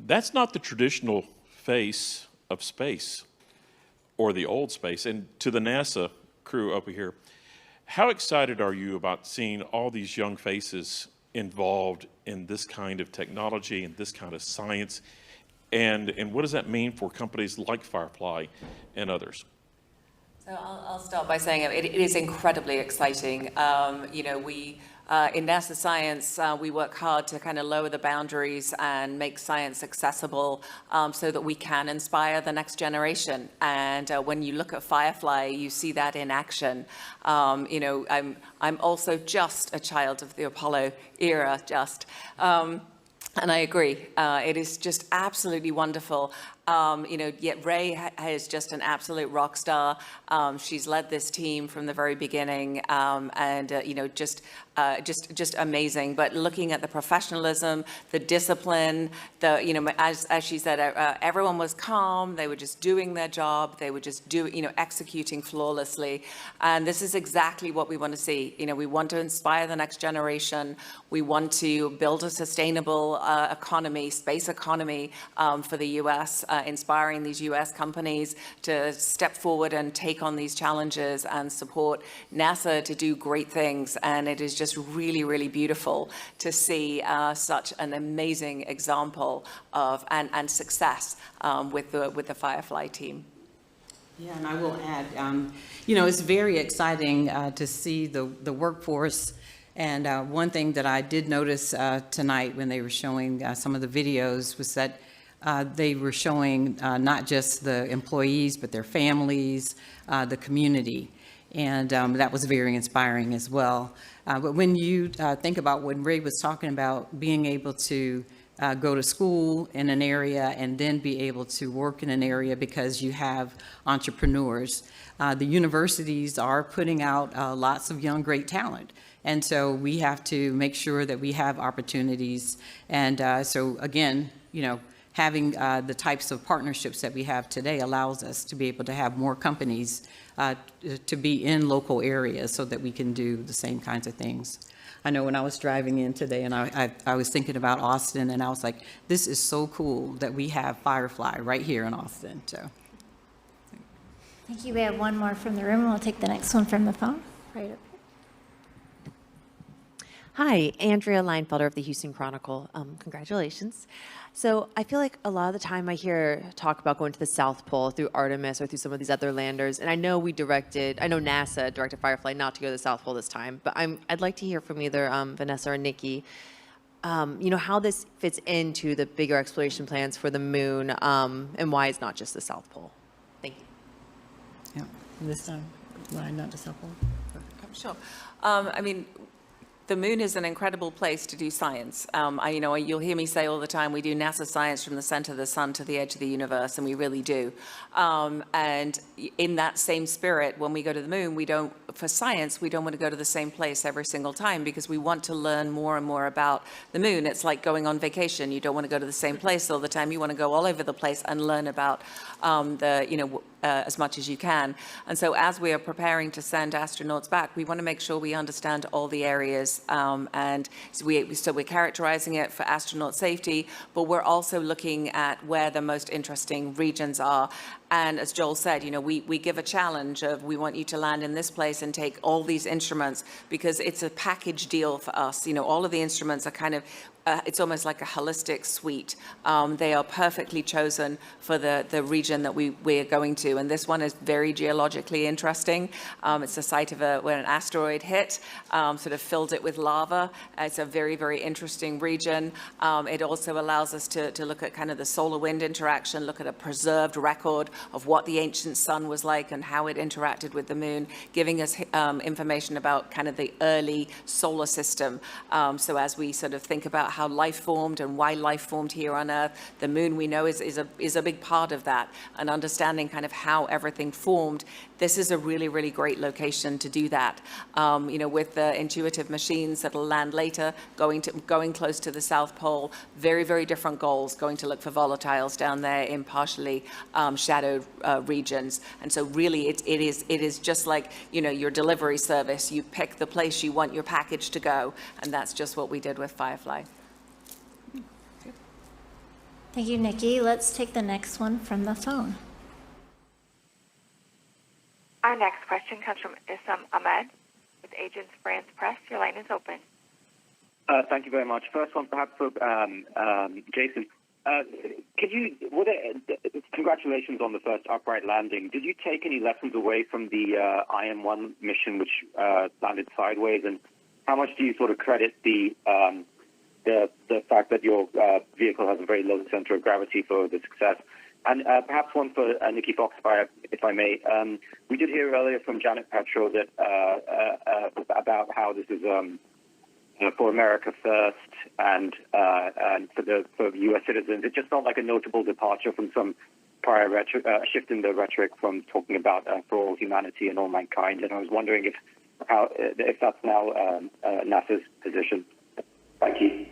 that's not the traditional face of space or the old space. And to the NASA crew over here, how excited are you about seeing all these young faces involved in this kind of technology and this kind of science? And what does that mean for companies like Firefly and others? So I'll start by saying it is incredibly exciting. We in NASA science, we work hard to kind of lower the boundaries and make science accessible so that we can inspire the next generation. And when you look at Firefly, you see that in action. I'm also just a child of the Apollo era, and I agree. It is just absolutely wonderful. Yet Ray is just an absolute rock star. She's led this team from the very beginning, just amazing. But looking at the professionalism, the discipline, as she said, everyone was calm. They were just doing their job. They were just executing flawlessly. And this is exactly what we want to see. We want to inspire the next generation. We want to build a sustainable economy, space economy for the U.S., inspiring these U.S. companies to step forward and take on these challenges and support NASA to do great things. And it is just really, really beautiful to see such an amazing example of and success with the Firefly team. Yeah, and I will add, it's very exciting to see the workforce. And one thing that I did notice tonight when they were showing some of the videos was that they were showing not just the employees, but their families, the community. And that was very inspiring as well. But when you think about when Ray was talking about being able to go to school in an area and then be able to work in an area because you have entrepreneurs, the universities are putting out lots of young, great talent. And so we have to make sure that we have opportunities. And so again, having the types of partnerships that we have today allows us to be able to have more companies to be in local areas so that we can do the same kinds of things. I know when I was driving in today and I was thinking about Austin, and I was like, this is so cool that we have Firefly right here in Austin. So. Thank you. We have one more from the room, and we'll take the next one from the phone. Right up here. Hi, Andrea Leinfelder of the Houston Chronicle. Congratulations. So I feel like a lot of the time I hear talk about going to the South Pole through Artemis or through some of these other landers, and I know NASA directed Firefly not to go to the South Pole this time, but I'd like to hear from either Vanessa or Nikki, how this fits into the bigger exploration plans for the moon, and why it's not just the South Pole. Thank you. Yeah, this time, why not the South Pole? Sure. The moon is an incredible place to do science. You'll hear me say all the time, we do NASA science from the center of the sun to the edge of the universe, and we really do. And in that same spirit, when we go to the moon, for science, we don't want to go to the same place every single time because we want to learn more and more about the moon. It's like going on vacation. You don't want to go to the same place all the time. You want to go all over the place and learn about as much as you can. And so as we are preparing to send astronauts back, we want to make sure we understand all the areas. And so we're characterizing it for astronaut safety, but we're also looking at where the most interesting regions are. And as Joel said, we give a challenge of we want you to land in this place and take all these instruments because it's a package deal for us. All of the instruments are kind of it's almost like a holistic suite. They are perfectly chosen for the region that we're going to. And this one is very geologically interesting. It's the site of where an asteroid hit, sort of filled it with lava. It's a very, very interesting region. It also allows us to look at kind of the solar wind interaction, look at a preserved record of what the ancient sun was like and how it interacted with the moon, giving us information about kind of the early solar system. So as we sort of think about how life formed and why life formed here on Earth, the moon we know is a big part of that, and understanding kind of how everything formed. This is a really, really great location to do that. With the intuitive machines that'll land later, going close to the South Pole, very, very different goals, going to look for volatiles down there in partially shadowed regions. And so really it is just like, your delivery service. You pick the place you want your package to go, and that's just what we did with Firefly. Thank you, Nikki. Let's take the next one from the phone. Our next question comes from Issam Ahmed with Agence France Press. Your line is open. Thank you very much. First one, perhaps for Jason. Congratulations on the first upright landing. Did you take any lessons away from the IM-1 mission, which landed sideways, and how much do you sort of credit the fact that your vehicle has a very low center of gravity for the success? And perhaps one for Nikki Foxfire, if I may. We did hear earlier from Janet Petro that about how this is for America first and for U.S. citizens. It just felt like a notable departure from some prior shift in the rhetoric from talking about for all humanity and all mankind. And I was wondering if that's now NASA's position. Thank you.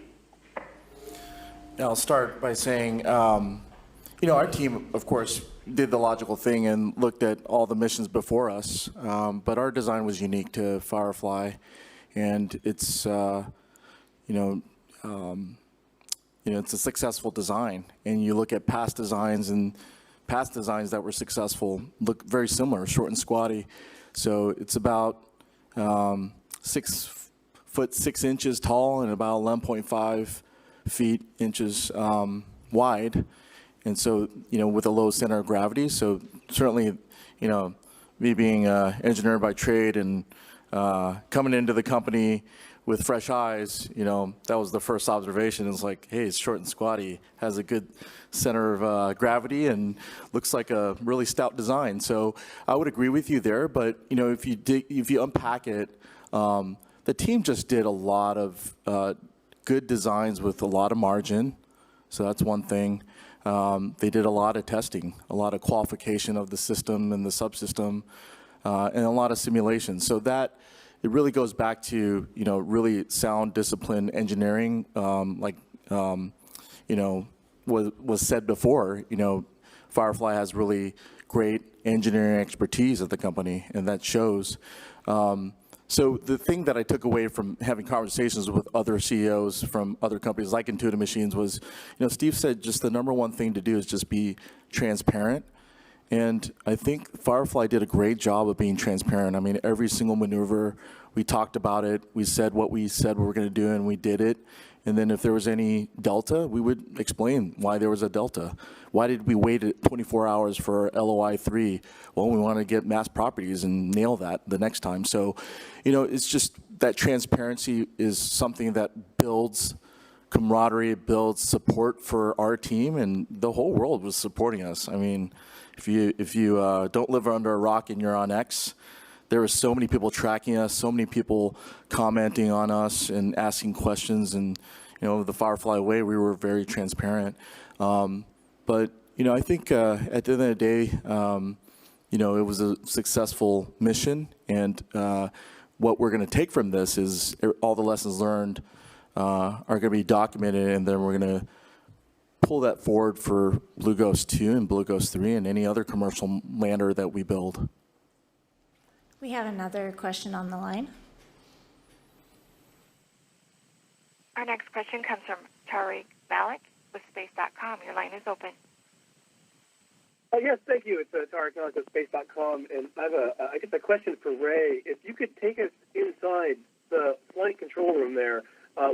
Yeah, I'll start by saying, our team, of course, did the logical thing and looked at all the missions before us, but our design was unique to Firefly, and it's, it's a successful design. And you look at past designs, and past designs that were successful look very similar, short and squatty. So it's about 6 foot 6 inches tall and about 11.5 inches wide. And so, with a low center of gravity. So certainly, you know, me being an engineer by trade and coming into the company with fresh eyes, you know, that was the first observation. It's like, hey, it's short and squatty, has a good center of gravity, and looks like a really stout design. So I would agree with you there. But you know, if you unpack it, the team just did a lot of good designs with a lot of margin. So that's one thing. They did a lot of testing, a lot of qualification of the system and the subsystem, and a lot of simulations. So that it really goes back to, you know, really sound discipline engineering, you know, was said before. You know, Firefly has really great engineering expertise at the company, and that shows. So the thing that I took away from having conversations with other CEOs from other companies like Intuitive Machines was, you know, Steve said just the number one thing to do is just be transparent. And I think Firefly did a great job of being transparent. I mean, every single maneuver, we talked about it. We said what we said we were going to do, and we did it. And then if there was any delta, we would explain why there was a delta. Why did we wait 24 hours for LOI 3? Well, we want to get mass properties and nail that the next time. So, you know, it's just that transparency is something that builds camaraderie, it builds support for our team, and the whole world was supporting us. I mean, if you don't live under a rock and you're on X, there were so many people tracking us, so many people commenting on us and asking questions. And, you know, the Firefly way, we were very transparent. But, you know, I think at the end of the day, you know, it was a successful mission. And what we're going to take from this is all the lessons learned are going to be documented, and then we're going to pull that forward for BlueGhost 2 and BlueGhost 3 and any other commercial lander that we build. We have another question on the line. Our next question comes from Tariq Malik with Space.com. Your line is open. Yes, thank you. It's Tariq Malik with Space.com, and I have I guess a question for Ray. If you could take us inside the flight control room there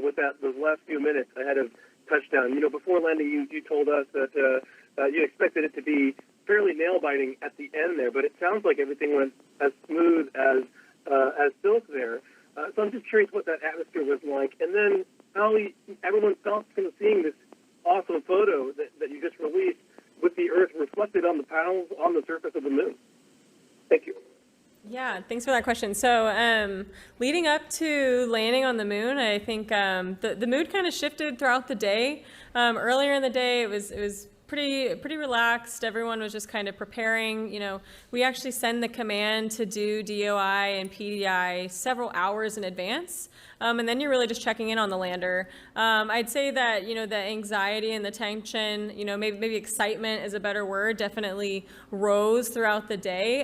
with those last few minutes ahead of touchdown. You know, before landing, you told us that you expected it to be fairly nail-biting at the end there, but it sounds like everything went as smooth as silk there. So I'm just curious what that atmosphere was like, and then how everyone felt kind of seeing this awesome photo that you just released with the Earth reflected on the panels on the surface of the moon. Thank you. Yeah, thanks for that question. So leading up to landing on the moon, I think the mood kind of shifted throughout the day. Earlier in the day, it was pretty relaxed. Everyone was just kind of preparing. You know, we actually send the command to do DOI and PDI several hours in advance. And then you're really just checking in on the lander. I'd say that, you know, the anxiety and the tension, you know, maybe excitement is a better word, definitely rose throughout the day.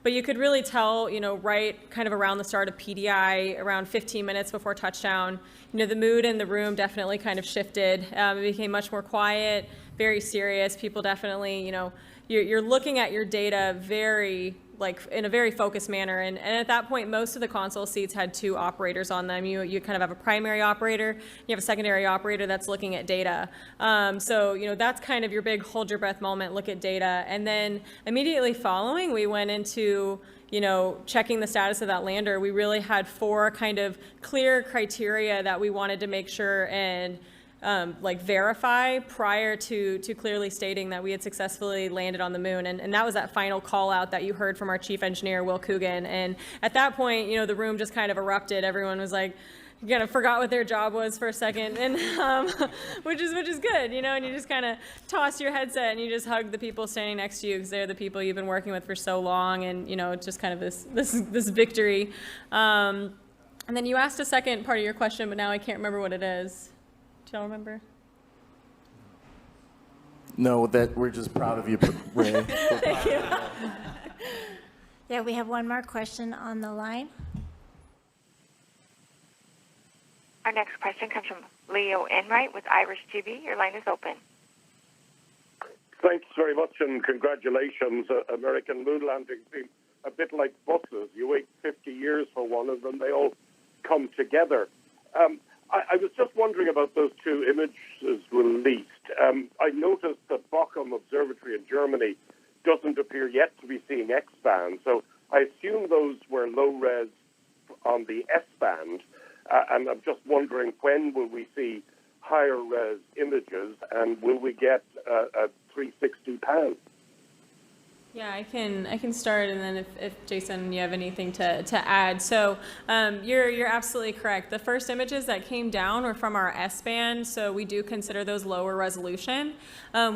But you could really tell, you know, right kind of around the start of PDI, around 15 minutes before touchdown, you know, the mood in the room definitely kind of shifted. It became much more quiet, very serious. People definitely, you know, you're looking at your data very, like, in a very focused manner. And at that point, most of the console seats had two operators on them. You kind of have a primary operator, you have a secondary operator that's looking at data. So, you know, that's kind of your big hold your breath moment, look at data. And then immediately following, we went into, you know, checking the status of that lander. We really had 4 kind of clear criteria that we wanted to make sure and like verify prior to clearly stating that we had successfully landed on the moon. And that was that final call out that you heard from our chief engineer, Will Coogan. And at that point, you know, the room just kind of erupted. Everyone was like, you kind of forgot what their job was for a second, and which is good, you know, and you just kind of toss your headset and you just hug the people standing next to you because they're the people you've been working with for so long, and, you know, it's just kind of this victory. And then you asked a second part of your question, but now I can't remember what it is. Do y'all remember? No, that we're just proud of you, Ray. Thank you. Yeah, we have one more question on the line. Our next question comes from Leo Enright with Irish TV. Your line is open. Thanks very much, and congratulations. American moon landings seem a bit like buses. You wait 50 years for one of them, they all come together. I was just wondering about those 2 images released. I noticed that Bochum Observatory in Germany doesn't appear yet to be seeing X-band. So I assume those were low-res on the S-band, and I'm just wondering, when will we see higher-res images, and will we get a 360 pan? Yeah, I can start, and then if Jason, you have anything to add. So you're absolutely correct. The first images that came down were from our S-band, so we do consider those lower resolution.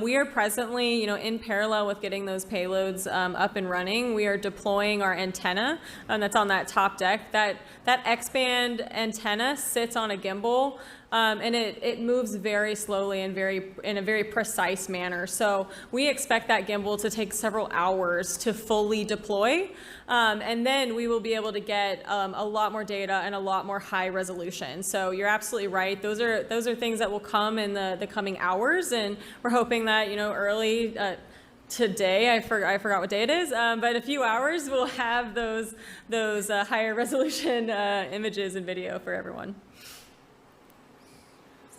We are presently, in parallel with getting those payloads up and running, we are deploying our antenna that's on that top deck. That X-band antenna sits on a gimbal. And it moves very slowly and in a very precise manner. So we expect that gimbal to take several hours to fully deploy, and then we will be able to get a lot more data and a lot more high resolution. So you're absolutely right. Those are things that will come in the coming hours, and we're hoping that early. Today, I forgot what day it is, but in a few hours we'll have those higher resolution images and video for everyone.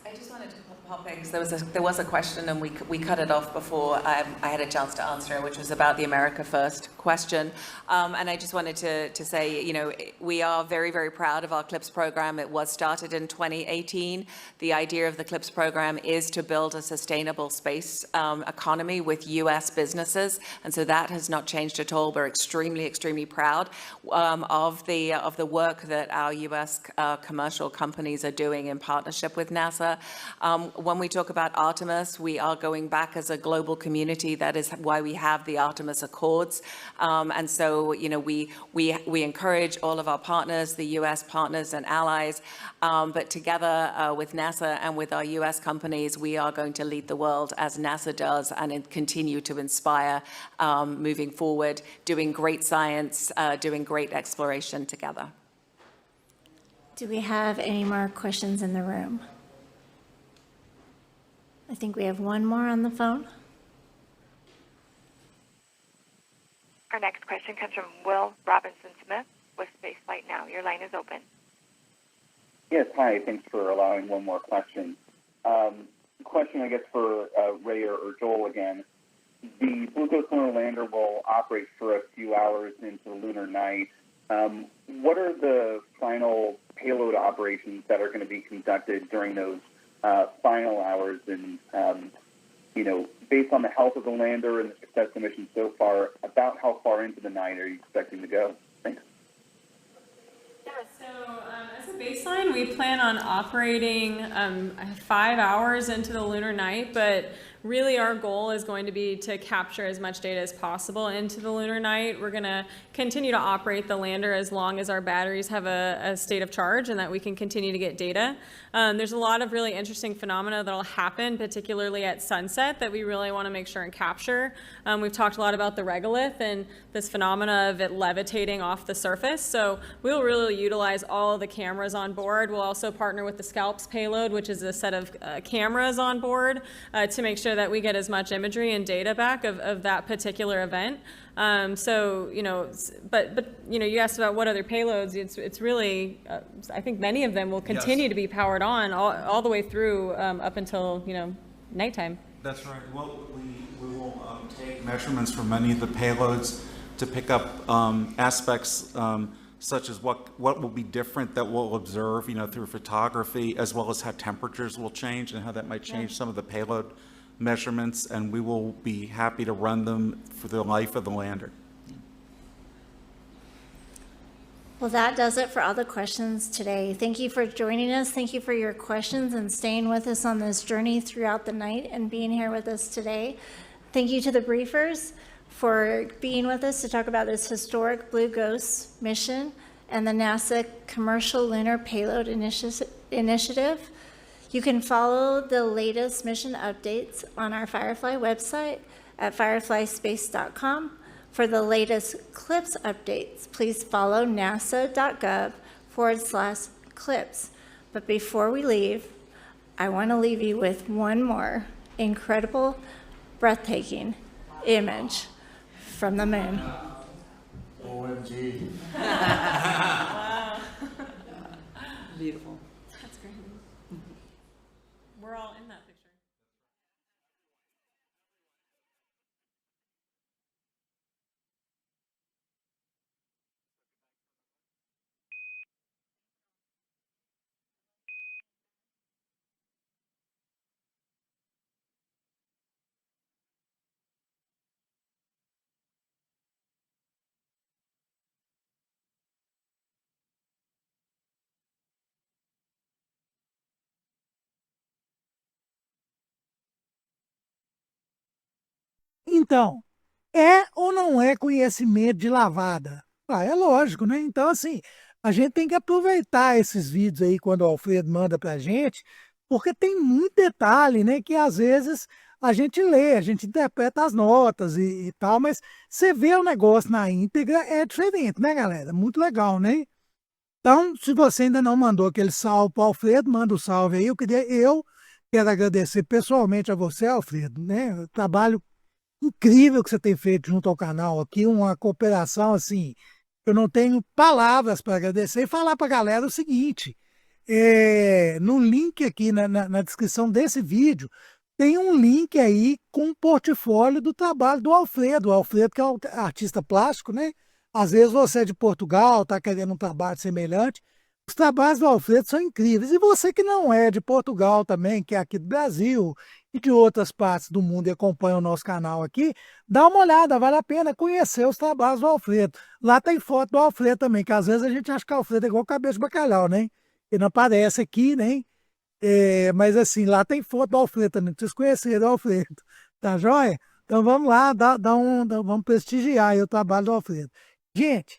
I just wanted to pop in because there was a question, and we cut it off before I had a chance to answer it, which was about the America First question. And I just wanted to say, we are very, very proud of our CLIPS program. It was started in 2018. The idea of the CLIPS program is to build a sustainable space economy with U.S. businesses, and so that has not changed at all. We're extremely, extremely proud of the work that our U.S. Commercial companies are doing in partnership with NASA. When we talk about Artemis, we are going back as a global community. That is why we have the Artemis Accords. And so, we encourage all of our partners, the U.S. partners and allies, but together with NASA and with our U.S. companies, we are going to lead the world as NASA does and continue to inspire moving forward, doing great science, doing great exploration together. Do we have any more questions in the room? I think we have one more on the phone. Our next question comes from Will Robinson-Smith with Spaceflight Now. Your line is open. Yes, hi. Thanks for allowing one more question. Question, I guess, for Ray or Joel again. The BlueGhost Lunar Lander will operate for a few hours into the lunar night. What are the final payload operations that are going to be conducted during those final hours, and based on the health of the lander and the success of the mission so far, about how far into the night are you expecting to go? Thanks. Yeah, so as a baseline, we plan on operating 5 hours into the lunar night, but really our goal is going to be to capture as much data as possible into the lunar night. We're going to continue to operate the lander as long as our batteries have a state of charge and that we can continue to get data. There's a lot of really interesting phenomena that will happen, particularly at sunset, that we really want to make sure and capture. We've talked a lot about the regolith and this phenomena of it levitating off the surface. So we'll really utilize all of the cameras on board. We'll also partner with the SCALPS payload, which is a set of cameras on board to make sure that we get as much imagery and data back of that particular event. So, but you asked about what other payloads. It's really, I think many of them will continue to be powered on all the way through up until, nighttime. That's right. Well, we will take measurements from many of the payloads to pick up aspects such as what will be different that we'll observe, through photography, as well as how temperatures will change and how that might change some of the payload measurements, and we will be happy to run them for the life of the lander. Well, that does it for all the questions today. Thank you for joining us. Thank you for your questions and staying with us on this journey throughout the night and being here with us today. Thank you to the briefers for being with us to talk about this historic BlueGhost mission and the NASA Commercial Lunar Payload Initiative. You can follow the latest mission updates on our Firefly website at fireflyspace.com. For the latest CLIPS updates, please follow nasa.gov/CLIPS. But before we leave, I want to leave you with one more incredible, breathtaking image from the moon. OMG. Wow. Beautiful. That's great. We're all in that picture. Então, é ou não é conhecimento de lavada? É lógico, né? Então, assim, a gente tem que aproveitar esses vídeos aí quando o Alfredo manda pra gente, porque tem muito detalhe, né, que às vezes a gente lê, a gente interpreta as notas e tal, mas você vê o negócio na íntegra é diferente, né, galera? Muito legal, né? Então, se você ainda não mandou aquele salve para o Alfredo, manda o salve aí. Eu quero agradecer pessoalmente a você, Alfredo, né? O trabalho incrível que você tem feito junto ao canal aqui, uma cooperação assim, eu não tenho palavras para agradecer e falar para a galera o seguinte, no link aqui na descrição desse vídeo, tem um link aí com o portfólio do trabalho do Alfredo. O Alfredo, que é um artista plástico, né? Às vezes você é de Portugal, está querendo um trabalho semelhante. Os trabalhos do Alfredo são incríveis. E você que não é de Portugal também, que é aqui do Brasil e de outras partes do mundo e acompanha o nosso canal aqui, dá uma olhada, vale a pena conhecer os trabalhos do Alfredo. Lá tem foto do Alfredo também, que às vezes a gente acha que o Alfredo é igual cabeça de bacalhau, né? Ele não aparece aqui, né? Mas assim, lá tem foto do Alfredo também, pra vocês conhecerem o Alfredo, tá joia? Então vamos lá, vamos prestigiar aí o trabalho do Alfredo. Gente,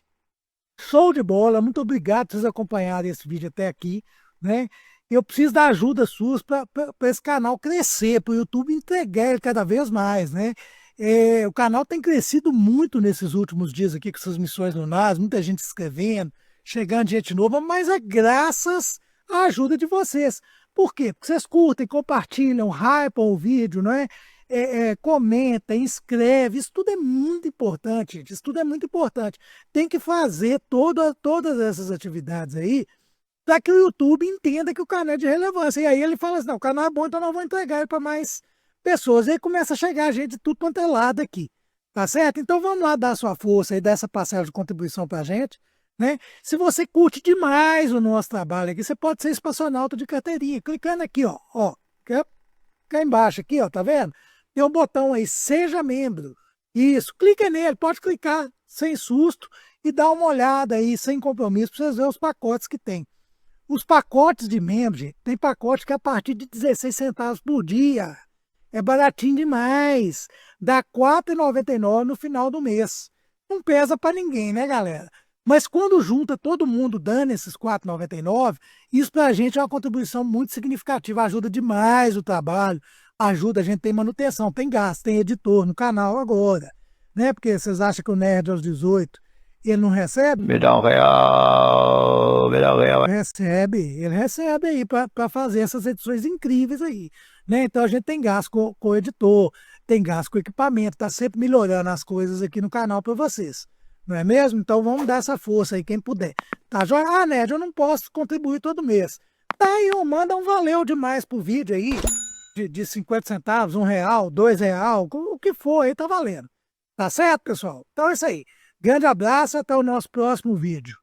show de bola, muito obrigado por vocês acompanharem esse vídeo até aqui, né? Eu preciso da ajuda sua para esse canal crescer, para o YouTube entregar ele cada vez mais, né? O canal tem crescido muito nesses últimos dias aqui com essas missões lunares, muita gente se inscrevendo, chegando gente nova, mas é graças à ajuda de vocês. Por quê? Porque vocês curtem, compartilham, hypam o vídeo, não é? Comenta, inscreve, isso tudo é muito importante, gente. Isso tudo é muito importante. Tem que fazer todas essas atividades aí para que o YouTube entenda que o canal é de relevância. E aí ele fala assim, não, o canal é bom, então nós vamos entregar ele para mais pessoas. E aí começa a chegar gente de tudo quanto é lado aqui, tá certo? Então vamos lá dar a sua força e dar essa parcela de contribuição para a gente, né? Se você curte demais o nosso trabalho aqui, você pode ser espaçonauta de carteirinha, clicando aqui, ó, cá embaixo aqui, ó, tá vendo? Tem um botão aí, Seja Membro. Isso, clica nele, pode clicar sem susto e dar uma olhada aí, sem compromisso, para vocês verem os pacotes que tem. Os pacotes de membro, gente, tem pacote que é a partir de 16 centavos por dia. É baratinho demais. Dá R$ 4,99 no final do mês. Não pesa para ninguém, né, galera? Mas quando junta todo mundo dando esses R$ 4,99, isso para a gente é uma contribuição muito significativa, ajuda demais o trabalho, ajuda, a gente tem manutenção, tem gasto, tem editor no canal agora, né? Porque vocês acham que o nerd aos 18, ele não recebe? Me dá R$1, me dá R$1. Ele recebe aí para fazer essas edições incríveis aí, né? Então a gente tem gasto com o editor, tem gasto com equipamento, tá sempre melhorando as coisas aqui no canal para vocês. Não é mesmo? Então vamos dar essa força aí, quem puder. Tá joia? Ah, Ned, eu não posso contribuir todo mês. Tá aí, manda um valeu demais pro vídeo aí, de 50 centavos, R$1, R$2, o que for aí tá valendo. Tá certo, pessoal? Então é isso aí. Grande abraço, até o nosso próximo vídeo.